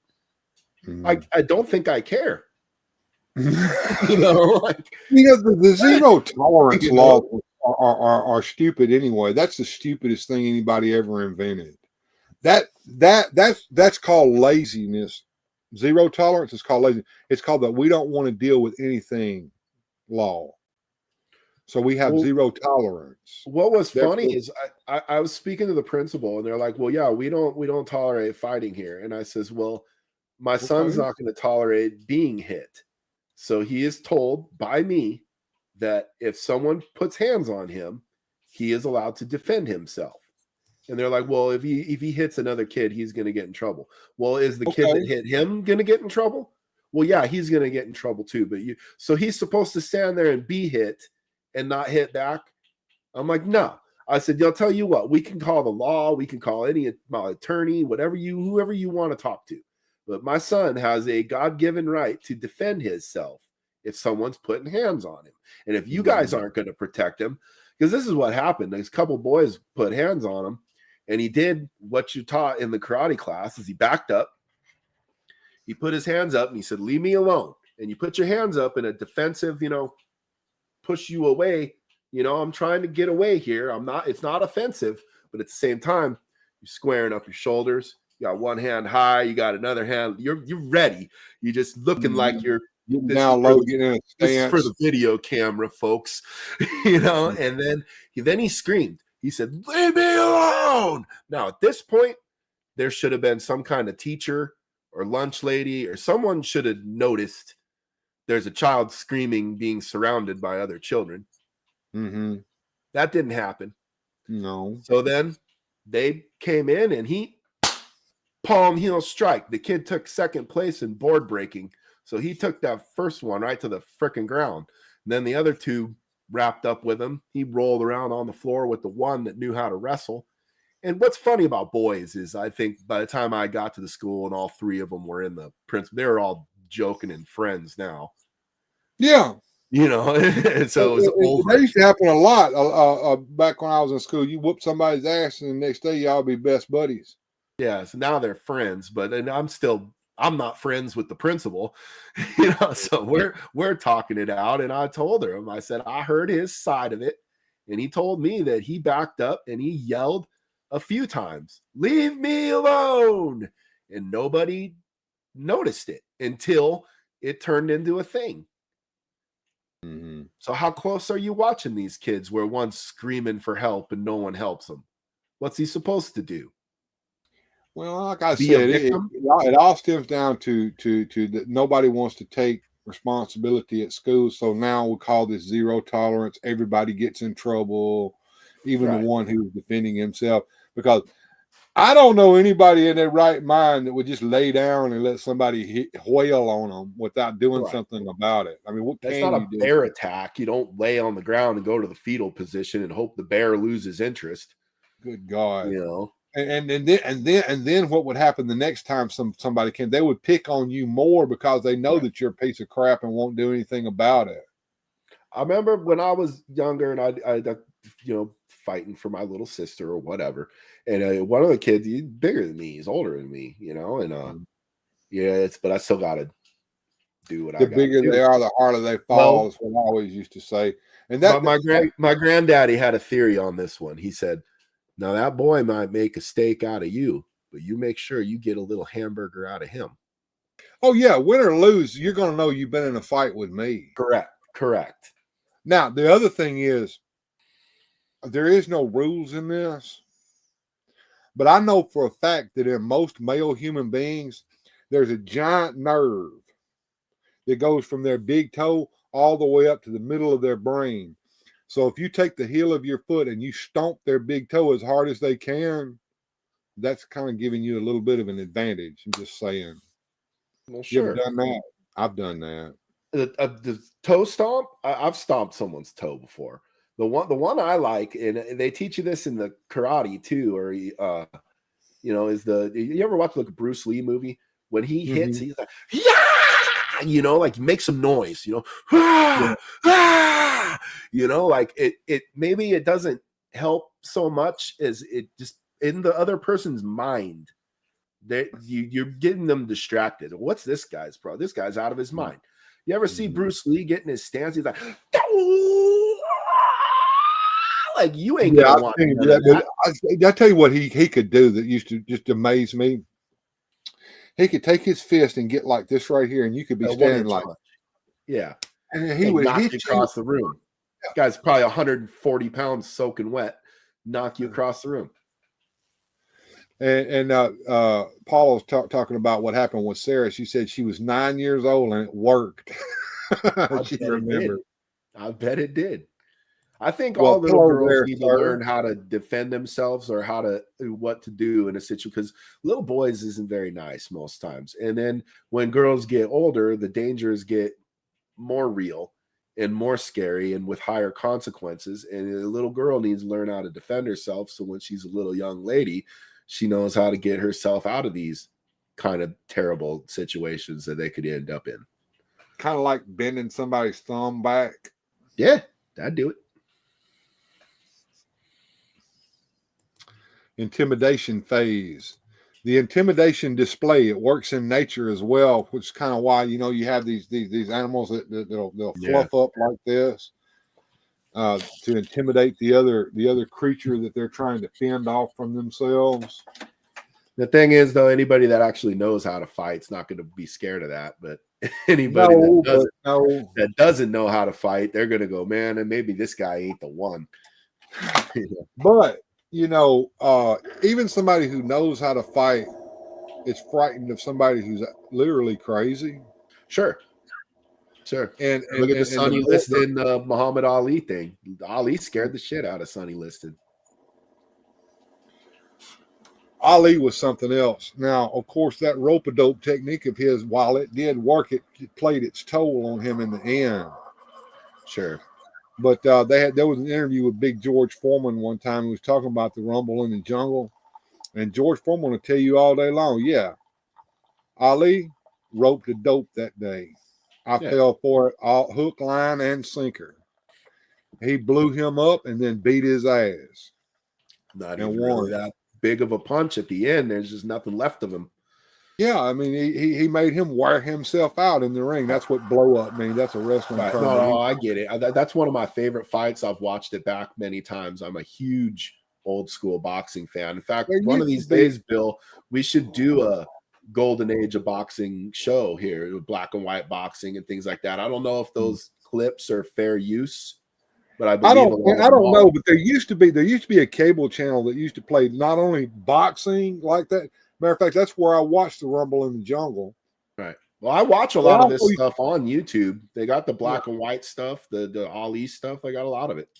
S5: I don't think I care.
S3: The zero tolerance law are stupid anyway. That's the stupidest thing anybody ever invented. That's called laziness. Zero tolerance is called laziness. It's called that we don't want to deal with anything law. So we have zero tolerance.
S5: What was funny is I was speaking to the principal and they're like, well, yeah, we don't tolerate fighting here. And I says, well, my son's not going to tolerate being hit. So he is told by me that if someone puts hands on him, he is allowed to defend himself. And they're like, well, if he hits another kid, he's going to get in trouble. Well, is the kid that hit him going to get in trouble? Well, yeah, he's going to get in trouble too. So he's supposed to stand there and be hit and not hit back. I'm like, no. I said, I'll tell you what, we can call the law. We can call any attorney, whoever you want to talk to. But my son has a God-given right to defend himself if someone's putting hands on him. And if you guys aren't going to protect him, because this is what happened. There's a couple boys put hands on him, and he did what you taught in the karate class is he backed up. He put his hands up, and he said, leave me alone. And you put your hands up in a defensive, push you away. I'm trying to get away here. It's not offensive, but at the same time, you're squaring up your shoulders. You got one hand high. You got another hand. You're ready. You're just looking like you're this is for the video camera, folks. And then he screamed. He said, leave me alone. Now, at this point, there should have been some kind of teacher or lunch lady or someone should have noticed there's a child screaming, being surrounded by other children.
S3: Mm-hmm.
S5: That didn't happen.
S3: No.
S5: So then they came in and he palm heel strike. The kid took second place in board breaking. So he took that first one right to the frickin' ground. And then the other two wrapped up with him. He rolled around on the floor with the one that knew how to wrestle. And what's funny about boys is I think by the time I got to the school and all three of them were in the principal, they were all joking and friends now.
S3: Yeah.
S5: And so it was over.
S3: That used to happen a lot back when I was in school. You whoop somebody's ass and the next day y'all be best buddies.
S5: Yeah, so now they're friends, but and I'm not friends with the principal, so we're talking it out. And I told her, I said, I heard his side of it, and he told me that he backed up and he yelled a few times, "Leave me alone," and nobody noticed it until it turned into a thing.
S3: Mm-hmm.
S5: So how close are you watching these kids where one's screaming for help and no one helps them? What's he supposed to do?
S3: Well, like I
S5: Be a
S3: said, it
S5: victim?
S3: all stems down to that nobody wants to take responsibility at school. So now we call this zero tolerance. Everybody gets in trouble, even the
S5: Right.
S3: one who's defending himself. Because I don't know anybody in their right mind that would just lay down and let somebody wail on them without doing
S5: Right.
S3: something about it. I mean, what
S5: That's
S3: can
S5: not
S3: you
S5: a
S3: do?
S5: bear attack. You don't lay on the ground and go to the fetal position and hope the bear loses interest.
S3: Good God.
S5: You know,
S3: And then what would happen the next time somebody came? They would pick on you more because they know
S5: Right.
S3: that you're a piece of crap and won't do anything about it.
S5: I remember when I was younger and I fighting for my little sister or whatever, and one of the kids, he's bigger than me, he's older than me, and but I still gotta do what I
S3: The
S5: gotta
S3: bigger
S5: do.
S3: they are, the harder they fall.
S5: Well,
S3: is what I always used to say. And
S5: my granddaddy had a theory on this one. He said, "Now that boy might make a steak out of you, but you make sure you get a little hamburger out of him."
S3: oh yeah, win or lose, you're going to know you've been in a fight with me.
S5: Correct.
S3: Now the other thing is, there is no rules in this, but I know for a fact that in most male human beings, there's a giant nerve that goes from their big toe all the way up to the middle of their brain. So if you take the heel of your foot and you stomp their big toe as hard as they can, that's kind of giving you a little bit of an advantage. I'm just saying.
S5: Well,
S3: You ever
S5: sure.
S3: done that? I've done that.
S5: The toe stomp, I've stomped someone's toe before. The one I like, and they teach you this in the karate too, or is you ever watch like a Bruce Lee movie? When he hits, he's like, yeah, like he makes some noise, like it maybe it doesn't help so much as it just in the other person's mind that you're getting them distracted. What's this guy's problem? This guy's out of his mind. You ever see Bruce Lee get in his stance? He's like, like you ain't gonna want
S3: that. I tell you what he could do that used to just amaze me. He could take his fist and get like this right here, and you could be standing like, and he would
S5: knock
S3: hit
S5: you across the room. This guy's probably 140 pounds soaking wet, knock you across the room.
S3: And Paul was talking about what happened with Sarah. She said she was 9 years old and it worked. She remembered.
S5: I bet it did. I think all little girls need to learn how to defend themselves or what to do in a situation, because little boys isn't very nice most times. And then when girls get older, the dangers get more real and more scary and with higher consequences. And a little girl needs to learn how to defend herself. So when she's a little young lady, she knows how to get herself out of these kind of terrible situations that they could end up in.
S3: Kind of like bending somebody's thumb back.
S5: Yeah, that'd do it.
S3: Intimidation phase. The intimidation display, it works in nature as well, which is kind of why, you have these animals they'll fluff up like this to intimidate the other creature that they're trying to fend off from themselves.
S5: The thing is, though, anybody that actually knows how to fight is not going to be scared of that. But anybody that doesn't know how to fight, they're going to go, man, and maybe this guy ain't the one.
S3: But even somebody who knows how to fight is frightened of somebody who's literally crazy.
S5: Sure.
S3: And
S5: look at the Sonny Liston Muhammad Ali thing. Ali scared the shit out of Sonny Liston.
S3: Ali was something else. Now, of course, that rope-a-dope technique of his, while it did work, it played its toll on him in the end.
S5: Sure.
S3: But there was an interview with Big George Foreman one time. He was talking about the Rumble in the Jungle. And George Foreman will tell you all day long, Ali roped a dope that day. I fell for it, all hook, line, and sinker. He blew him up and then beat his ass.
S5: Not even really that big of a punch at the end. There's just nothing left of him.
S3: Yeah, I mean, he made him wear himself out in the ring. That's what blow up means. That's a wrestling term.
S5: No, I get it. That's one of my favorite fights. I've watched it back many times. I'm a huge old school boxing fan. In fact, one of these days, Bill, we should do a golden age of boxing show here with black and white boxing and things like that. I don't know if those clips are fair use, but I don't
S3: know. But there used to be a cable channel that used to play not only boxing like that. Matter of fact, that's where I watched the Rumble in the Jungle.
S5: Right. Well, I watch a lot of this stuff on YouTube. They got the black and white stuff, the Ali stuff. I got a lot of it.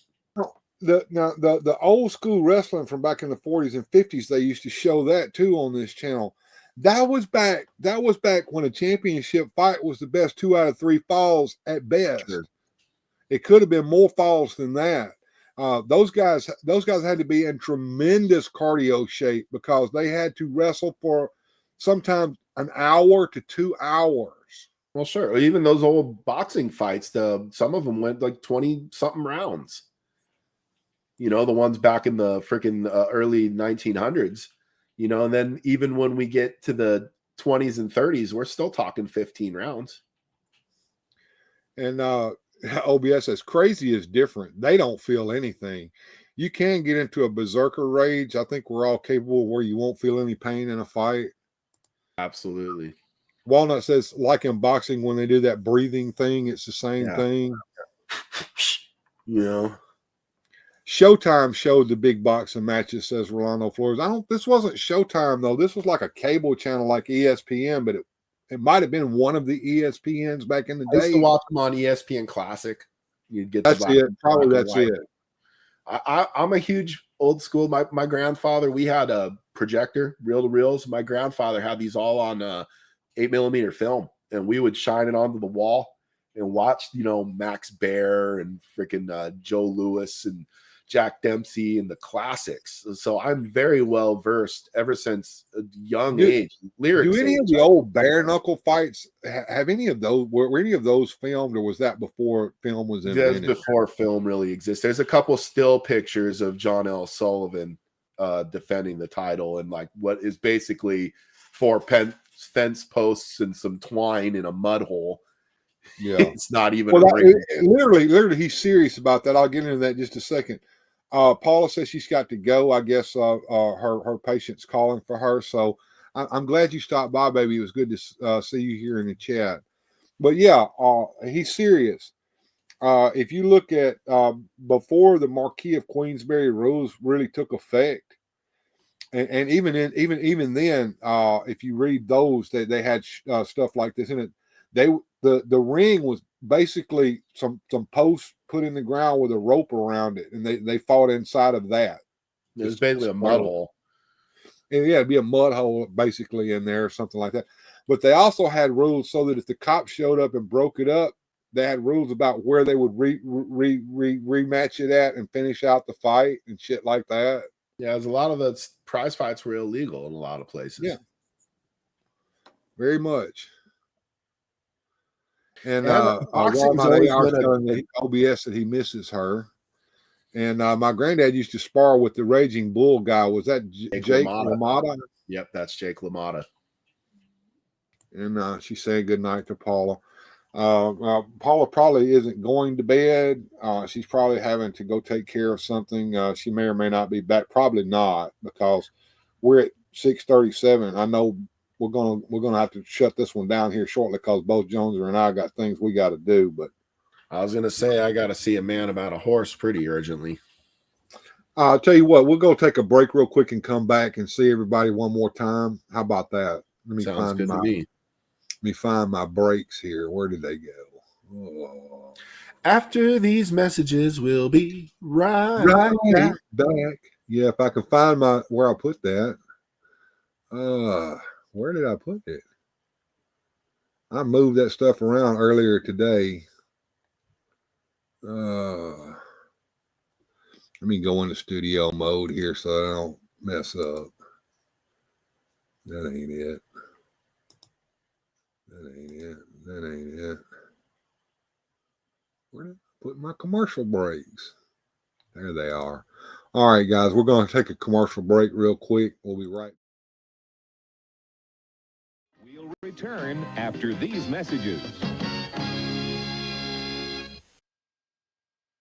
S3: The old school wrestling from back in the 40s and 50s, they used to show that too on this channel. That was back when a championship fight was the best 2 out of 3 falls at best. Sure. It could have been more falls than that. Those guys had to be in tremendous cardio shape because they had to wrestle for sometimes an hour to 2 hours.
S5: Well, sure. Even those old boxing fights, some of them went like 20-something rounds. You know, the ones back in the freaking early 1900s. You know, and then even when we get to the 20s and 30s, we're still talking 15 rounds.
S3: And OBS, as crazy is different. They don't feel anything. You can get into a berserker rage. I think we're all capable where you won't feel any pain in a fight.
S5: Absolutely.
S3: Walnut says, like in boxing, when they do that breathing thing, it's the same thing.
S5: Yeah.
S3: Showtime showed the big boxing matches, says Rolando Flores. This wasn't Showtime though. This was like a cable channel like ESPN, but it might have been one of the ESPNs back in the day.
S5: I used to watch them on ESPN Classic. You'd get
S3: that's it. Probably that's it.
S5: I'm a huge old school. My grandfather, we had a projector, reel to reels. My grandfather had these all on 8mm film, and we would shine it onto the wall and watch, you know, Max Baer and freaking Joe Louis and Jack Dempsey and the classics. So I'm very well versed ever since a young age. Lyrics.
S3: Do any of the old bare knuckle fights have any of those? Were any of those filmed, or was that before film was invented?
S5: That's before film really exists. There's a couple still pictures of John L. Sullivan defending the title, and like what is basically 4 fence posts and some twine in a mud hole.
S3: Yeah,
S5: it's not even
S3: literally he's serious about that. I'll get into that in just a second. Paula says she's got to go. I guess her patient's calling for her. So I'm glad you stopped by, baby. It was good to see you here in the chat. But yeah, he's serious. If you look at before the Marquis of Queensberry rules really took effect, and even then, if you read those, they had stuff like this in it. The ring was basically some posts put in the ground with a rope around it, and they fought inside of that.
S5: It was basically a mud hole.
S3: And yeah, it'd be a mud hole basically in there or something like that. But they also had rules so that if the cops showed up and broke it up, they had rules about where they would rematch it at and finish out the fight and shit like that.
S5: Yeah, there's a lot of the prize fights were illegal in a lot of places.
S3: Yeah, very much. And OBS that he misses her. And my granddad used to spar with the Raging Bull guy. Was that Jake LaMotta?
S5: Yep, that's Jake LaMotta.
S3: And she's saying good night to Paula. Paula probably isn't going to bed. She's probably having to go take care of something. She may or may not be back. Probably not, because we're at 6:37. I know we're gonna have to shut this one down here shortly because both Jones and I got things we got to do. But
S5: I was gonna say I got to see a man about a horse pretty urgently.
S3: I'll tell you what, we'll go take a break real quick and come back and see everybody one more time. How about that? Let me find my breaks here. Where did they go? Oh.
S5: After these messages, we'll be right
S3: back. Yeah, if I can find where I put that. Where did I put it? I moved that stuff around earlier today. Let me go into studio mode here so I don't mess up. That ain't it. That ain't it. Where did I put my commercial breaks? There they are. All right, guys, we're going to take a commercial break real quick. We'll be right.
S6: We'll return after these messages.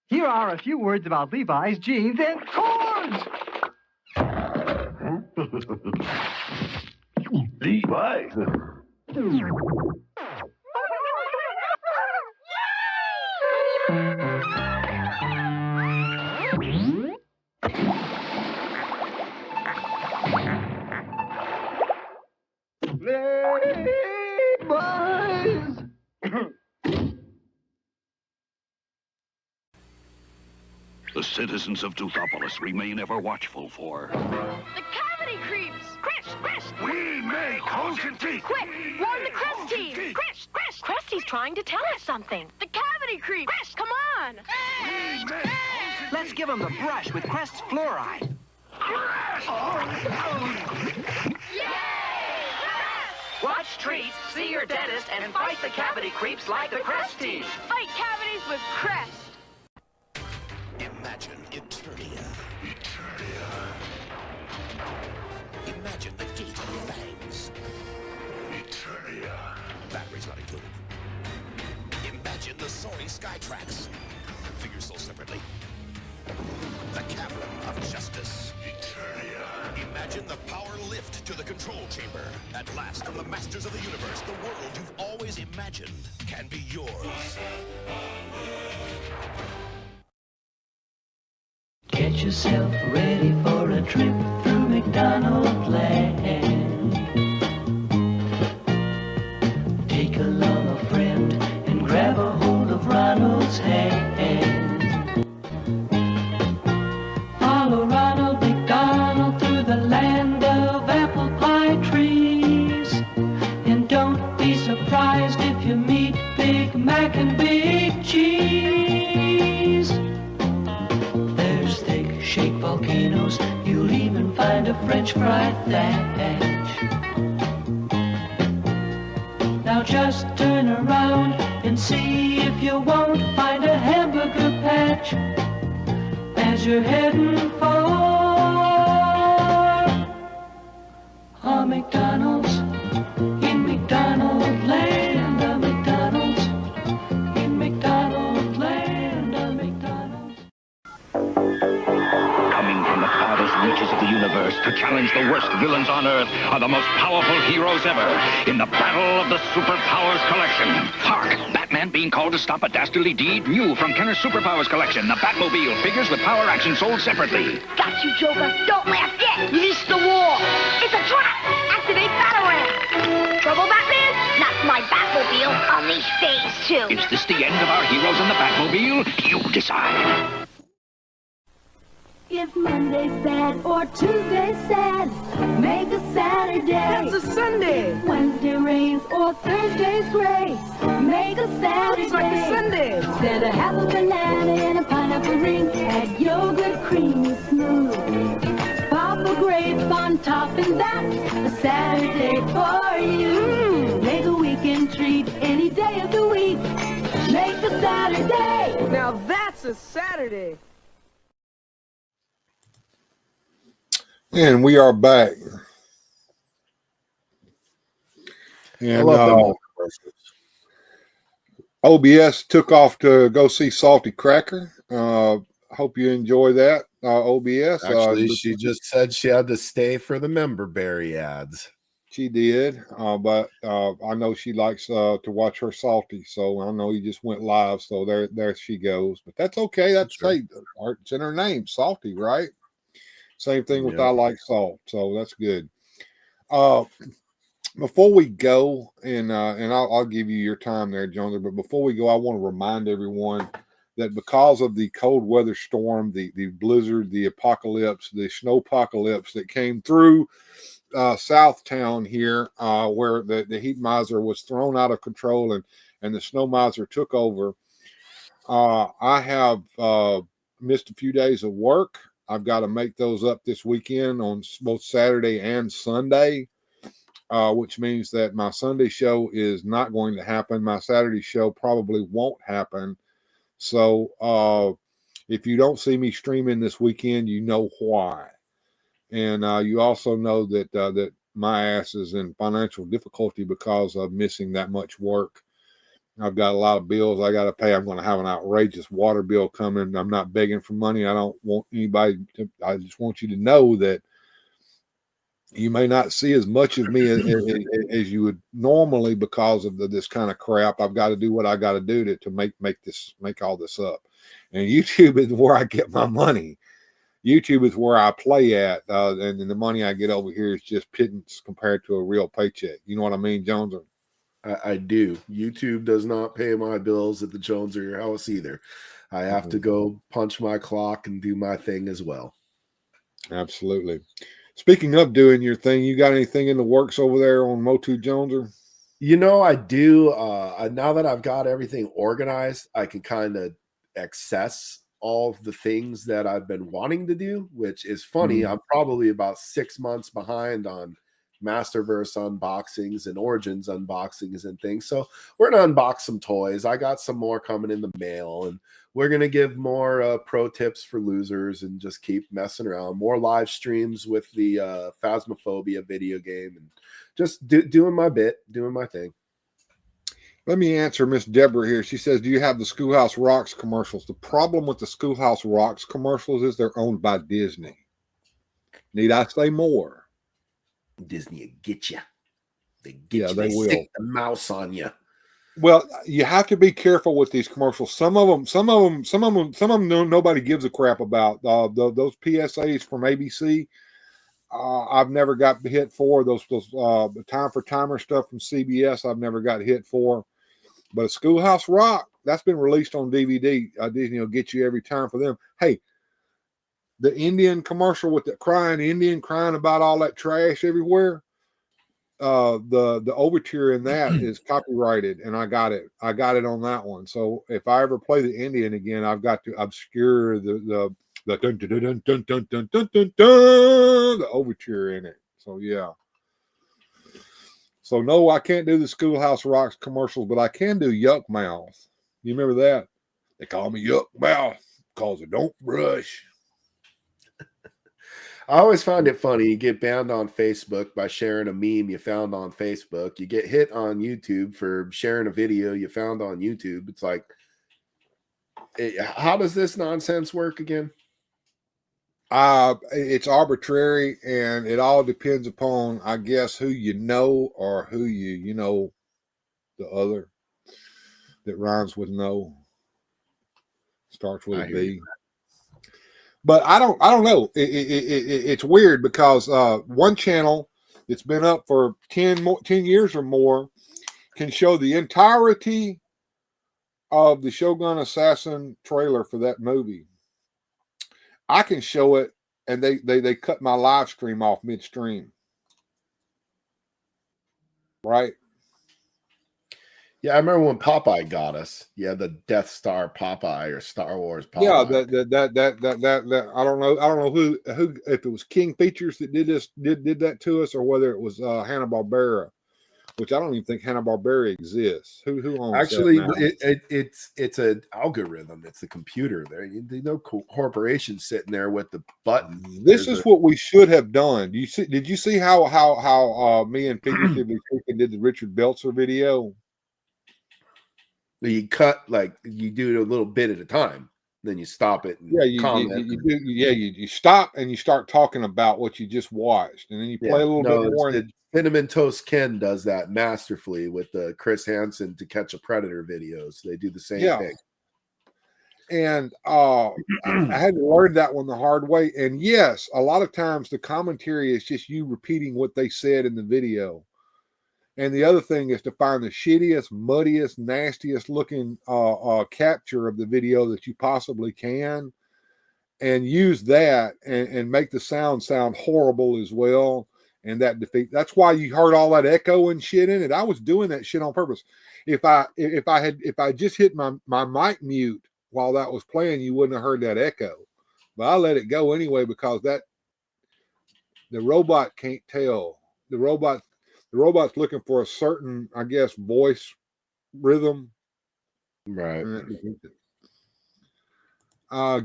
S7: Here are a few words about Levi's jeans and cords.
S8: Levi's.
S9: The citizens of Snowpocalypse remain ever watchful for
S10: the cavity creeps! Chris!
S9: We make holes and teeth!
S10: Quick! Warn the Crest team! Chris! Cresty's trying to tell us something. The cavity creeps! Chris, come on!
S7: Let's give him the brush with Crest's fluoride.
S10: Yay!
S7: Watch treats, see your dentist, and fight the cavity creeps like the Crest team.
S10: Fight cavities with Crest!
S11: Imagine Eternia. Imagine the gate of fangs. Eternia. Batteries not included. Imagine the soaring sky tracks. Figures sold separately. The cavern of justice. Eternia. Imagine the power lift to the control chamber. At last, from the masters of the universe, the world you've always imagined can be yours.
S12: Get yourself ready for a trip through McDonald land. Take along a friend and grab a hold of Ronald's hand. Follow Ronald McDonald through the land of apple pie trees. And don't be surprised if you meet Big Mac and Big Cheese. There's thick shaped volcanoes, you'll even find a French fry thatch. Now just turn around and see if you won't find a hamburger patch as you're heading for a McDonald's in McDonald land, a McDonald's in McDonald land, a McDonald's.
S9: Coming from the farthest reaches of the universe to challenge the worst villains on Earth are the most powerful heroes ever in the battle of the Superpowers Collection. Hark! Batman being called to stop a dastardly deed. New from Kenner's Superpowers Collection. The Batmobile figures with power action sold separately.
S10: Got you, Joker! Don't laugh yet! You missed the war! It's a trap! Activate Batarang! Trouble, Batman? Not my Batmobile on these days, too!
S9: Is this the end of our heroes in the Batmobile? You decide.
S13: If Monday's sad or Tuesday's sad, make a Saturday.
S7: That's a Sunday.
S13: Wednesday rains or Thursday's gray, make a Saturday.
S7: Looks like a Sunday.
S13: Instead of half a banana and a pineapple ring, add yogurt creamy smooth. Pop a grape on top, and that's a Saturday for you. Make a weekend treat any day of the week. Make a Saturday.
S7: Now that's a Saturday.
S3: And we are back. And OBS took off to go see Salty Cracker. Hope you enjoy that, OBS.
S5: Actually, she just said she had to stay for the member berry ads.
S3: She did, but I know she likes to watch her Salty, so I know he just went live. So there she goes. But that's okay. That's
S5: Sure.
S3: It's in her name, Salty, right? Same thing with I like salt, so that's good. Before we go, and I'll give you your time there, Jones. But before we go, I want to remind everyone that because of the cold weather storm, the blizzard, the apocalypse, the snowpocalypse that came through Southtown here, where the heat miser was thrown out of control and the snow miser took over, I have missed a few days of work. I've got to make those up this weekend on both Saturday and Sunday, which means that my Sunday show is not going to happen. My Saturday show probably won't happen. So If you don't see me streaming this weekend, you know why. And you also know that that my ass is in financial difficulty because of missing that much work. I've got a lot of bills I got to pay. I'm going to have an outrageous water bill coming. I'm not begging for money. I don't want anybody to, I just want you to know that you may not see as much of me as you would normally because of this kind of crap. I've got to do what I got to do to make all this up. And YouTube is where I get my money. YouTube is where I play at, and the money I get over here is just pittance compared to a real paycheck. You know what I mean, Jones?
S5: I do. YouTube does not pay my bills at the Jones or your house either. I have to go punch my clock and do my thing as well.
S3: Absolutely. Speaking of doing your thing, you got anything in the works over there on Motu Joneser?
S5: You know, I do. Now that I've got everything organized, I can kind of access all of the things that I've been wanting to do, which is funny. I'm probably about 6 months behind on Masterverse unboxings and Origins unboxings and things. So we're going to unbox some toys. I got some more coming in the mail, and we're going to give more pro tips for losers and just keep messing around. More live streams with the Phasmophobia video game and just doing my bit, doing my thing.
S3: Let me answer Miss Deborah here. She says, do you have the Schoolhouse Rocks commercials? The problem with the Schoolhouse Rocks commercials is they're owned by Disney. Need I say more?
S5: Disney will get you. They get you.
S3: They will.
S5: Stick the mouse on you.
S3: Well, you have to be careful with these commercials. Some of them, nobody gives a crap about. Those PSAs from ABC, I've never got hit for. Those time for timer stuff from CBS, I've never got hit for. But a Schoolhouse Rock, that's been released on DVD. Disney will get you every time for them. Hey, the Indian commercial with the crying Indian crying about all that trash everywhere. The overture in that is copyrighted, and I got it on that one. So if I ever play the Indian again, I've got to obscure the dun dun dun dun dun dun dun dun dun the overture in it. So yeah. So no, I can't do the Schoolhouse Rocks commercials, but I can do Yuck Mouth. You remember that? They call me Yuck Mouth because I don't brush.
S5: I always find it funny. You get banned on Facebook by sharing a meme you found on Facebook. You get hit on YouTube for sharing a video you found on YouTube. It's like, how does this nonsense work again?
S3: It's arbitrary, and it all depends upon, I guess, who you know or who you know, the other that rhymes with no, starts with a B. But I don't know. It's weird because one channel that's been up for 10 years or more can show the entirety of the Shogun Assassin trailer for that movie. I can show it, and they cut my live stream off midstream. Right?
S5: Yeah, I remember when Popeye got us. Yeah, the Death Star Popeye or Star Wars Popeye.
S3: Yeah, that I don't know who if it was King Features that did that to us, or whether it was Hanna-Barbera, which I don't even think Hanna-Barbera exists. Who owns
S5: actually
S3: that now?
S5: it's an algorithm. It's a computer. There, no corporation sitting there with the button.
S3: This is what we should have done. Did you see how me and Figuratively Speaking did the Richard Belzer video?
S5: You cut, like, you do it a little bit at a time, then you stop it. And
S3: you stop and you start talking about what you just watched, and then you play a little bit more.
S5: Cinnamon Toast Ken does that masterfully with the Chris Hansen To Catch a Predator videos. They do the same thing.
S3: And I had to learn that one the hard way. And yes, a lot of times the commentary is just you repeating what they said in the video. And the other thing is to find the shittiest, muddiest, nastiest looking capture of the video that you possibly can, and use that and make the sound horrible as well. And that's why you heard all that echo and shit in it. I was doing that shit on purpose. If I just hit my mic mute while that was playing, you wouldn't have heard that echo. But I let it go anyway because the robot can't tell. The robot's looking for a certain, I guess, voice rhythm.
S5: Right.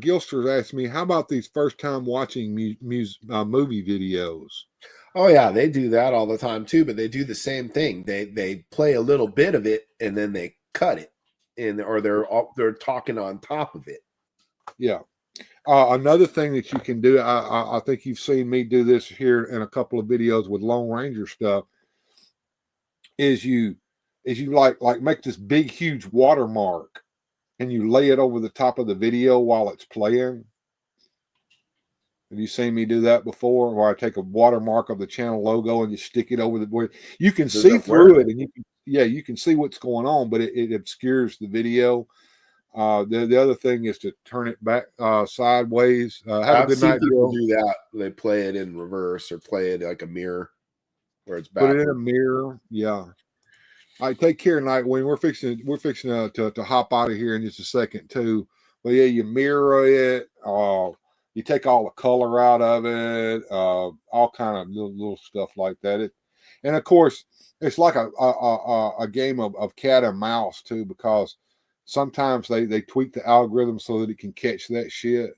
S3: Gilster's asked me, how about these first time watching movie videos?
S5: Oh yeah, they do that all the time too, but they do the same thing. They play a little bit of it and then they cut it, or they're talking on top of it.
S3: Yeah. Another thing that you can do, I think you've seen me do this here in a couple of videos with Lone Ranger stuff, is you like make this big huge watermark and you lay it over the top of the video while it's playing. Have you seen me do that before? Where I take a watermark of the channel logo and you stick it over the board. You can see through it, and you can see what's going on, but it obscures the video. The other thing is to turn it back sideways. Have a good night,
S5: people do that. They play it in reverse or play it like a mirror where it's back.
S3: Put it in a mirror. Yeah. All right, take care, Nightwing. We're fixing to hop out of here in just a second too. But yeah, you mirror it. You take all the color out of it. All kind of little stuff like that. And of course, it's like a game of cat and mouse too, because sometimes they tweak the algorithm so that it can catch that shit.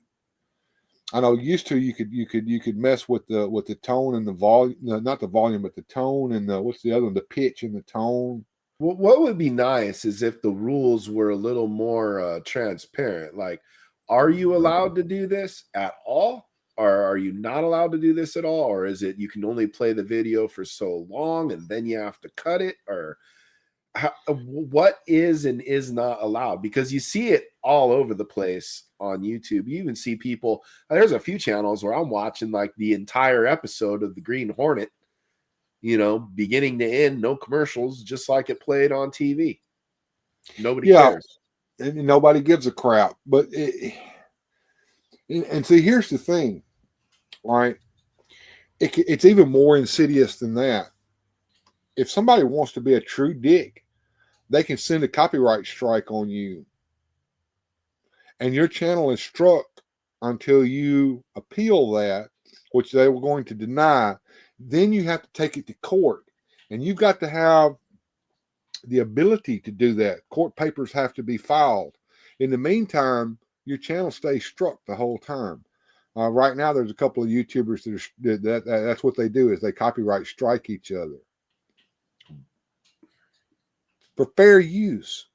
S3: I know used to you could mess with the tone and the volume, not the volume, but the tone and what's the other one, the pitch and the tone.
S5: What would be nice is if the rules were a little more transparent. Like, are you allowed to do this at all? Or are you not allowed to do this at all? Or is it you can only play the video for so long and then you have to cut it? Or what is and is not allowed? Because you see it all over the place on YouTube. You even see people, there's a few channels where I'm watching like the entire episode of the Green Hornet, beginning to end, no commercials, just like it played on TV. Nobody cares.
S3: And nobody gives a crap. But and see, here's the thing, right? It's even more insidious than that. If somebody wants to be a true dick, they can send a copyright strike on you. And your channel is struck until you appeal that, which they were going to deny. Then you have to take it to court. And you've got to have the ability to do that. Court papers have to be filed. In the meantime, your channel stays struck the whole time. Right now, there's a couple of YouTubers that's what they do, is they copyright strike each other for fair use.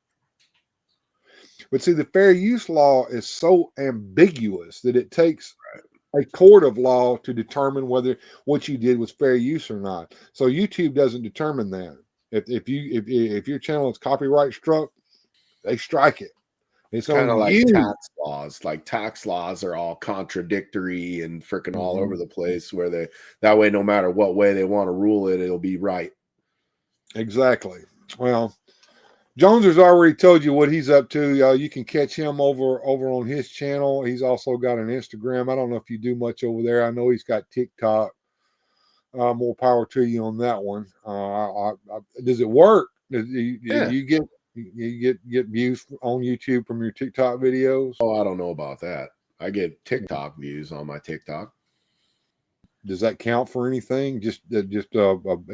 S3: But see, the fair use law is so ambiguous that it takes a court of law to determine whether what you did was fair use or not. So YouTube doesn't determine that. If your channel is copyright struck, they strike it. It's
S5: kind of like tax laws. Like tax laws are all contradictory and freaking all over the place, where that way, no matter what way they want to rule it, it'll be right.
S3: Exactly. Well, Jones has already told you what he's up to. You can catch him over on his channel. He's also got an Instagram. I don't know if you do much over there. I know he's got TikTok. More power to you on that one. Does it work? You get views on YouTube from your TikTok videos?
S5: Oh, I don't know about that. I get TikTok views on my TikTok.
S3: Does that count for anything? Just a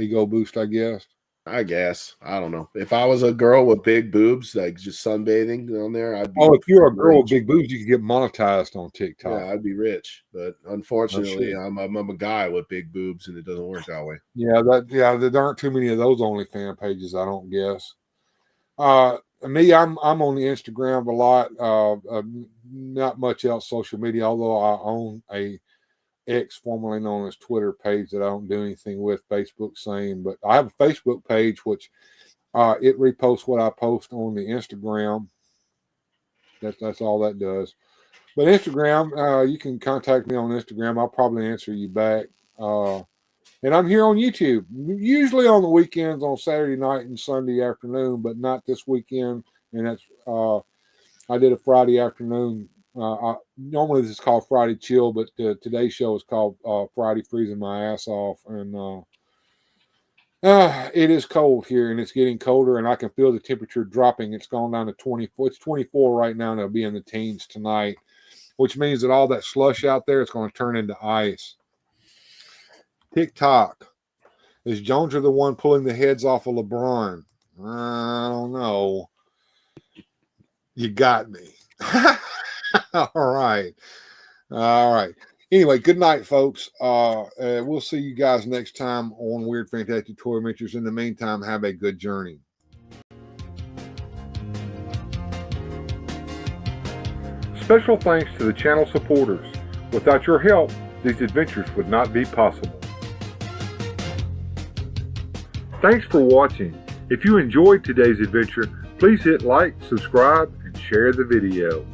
S3: ego boost, I guess.
S5: I don't know. If I was a girl with big boobs, like just sunbathing on there, I'd be.
S3: Oh, if you're a girl with big boobs, you can get monetized on TikTok.
S5: Yeah, I'd be rich. But unfortunately, I'm a guy with big boobs, and it doesn't work that way.
S3: Yeah, there aren't too many of those OnlyFans pages, I don't guess. Me, I'm on the Instagram a lot. Not much else social media, although I own a X, formerly known as Twitter, page that I don't do anything with. Facebook, same. But I have a Facebook page which it reposts what I post on the Instagram. That's all that does. But Instagram, you can contact me on Instagram. I'll probably answer you back. And I'm here on YouTube, usually on the weekends, on Saturday night and Sunday afternoon, but not this weekend. And that's I did a Friday afternoon. Normally this is called Friday Chill, but today's show is called Friday Freezing My Ass Off. And it is cold here, and it's getting colder, and I can feel the temperature dropping. It's gone down to 24. It's 24 right now, and it'll be in the teens tonight, which means that all that slush out there is going to turn into ice. TikTok. Is Jones the one pulling the heads off of LeBron? I don't know. You got me. All right. All right. Anyway, good night, folks. We'll see you guys next time on Weird Fantastic Toy Adventures. In the meantime, have a good journey. Special thanks to the channel supporters. Without your help, these adventures would not be possible. Thanks for watching. If you enjoyed today's adventure, please hit like, subscribe, and share the video.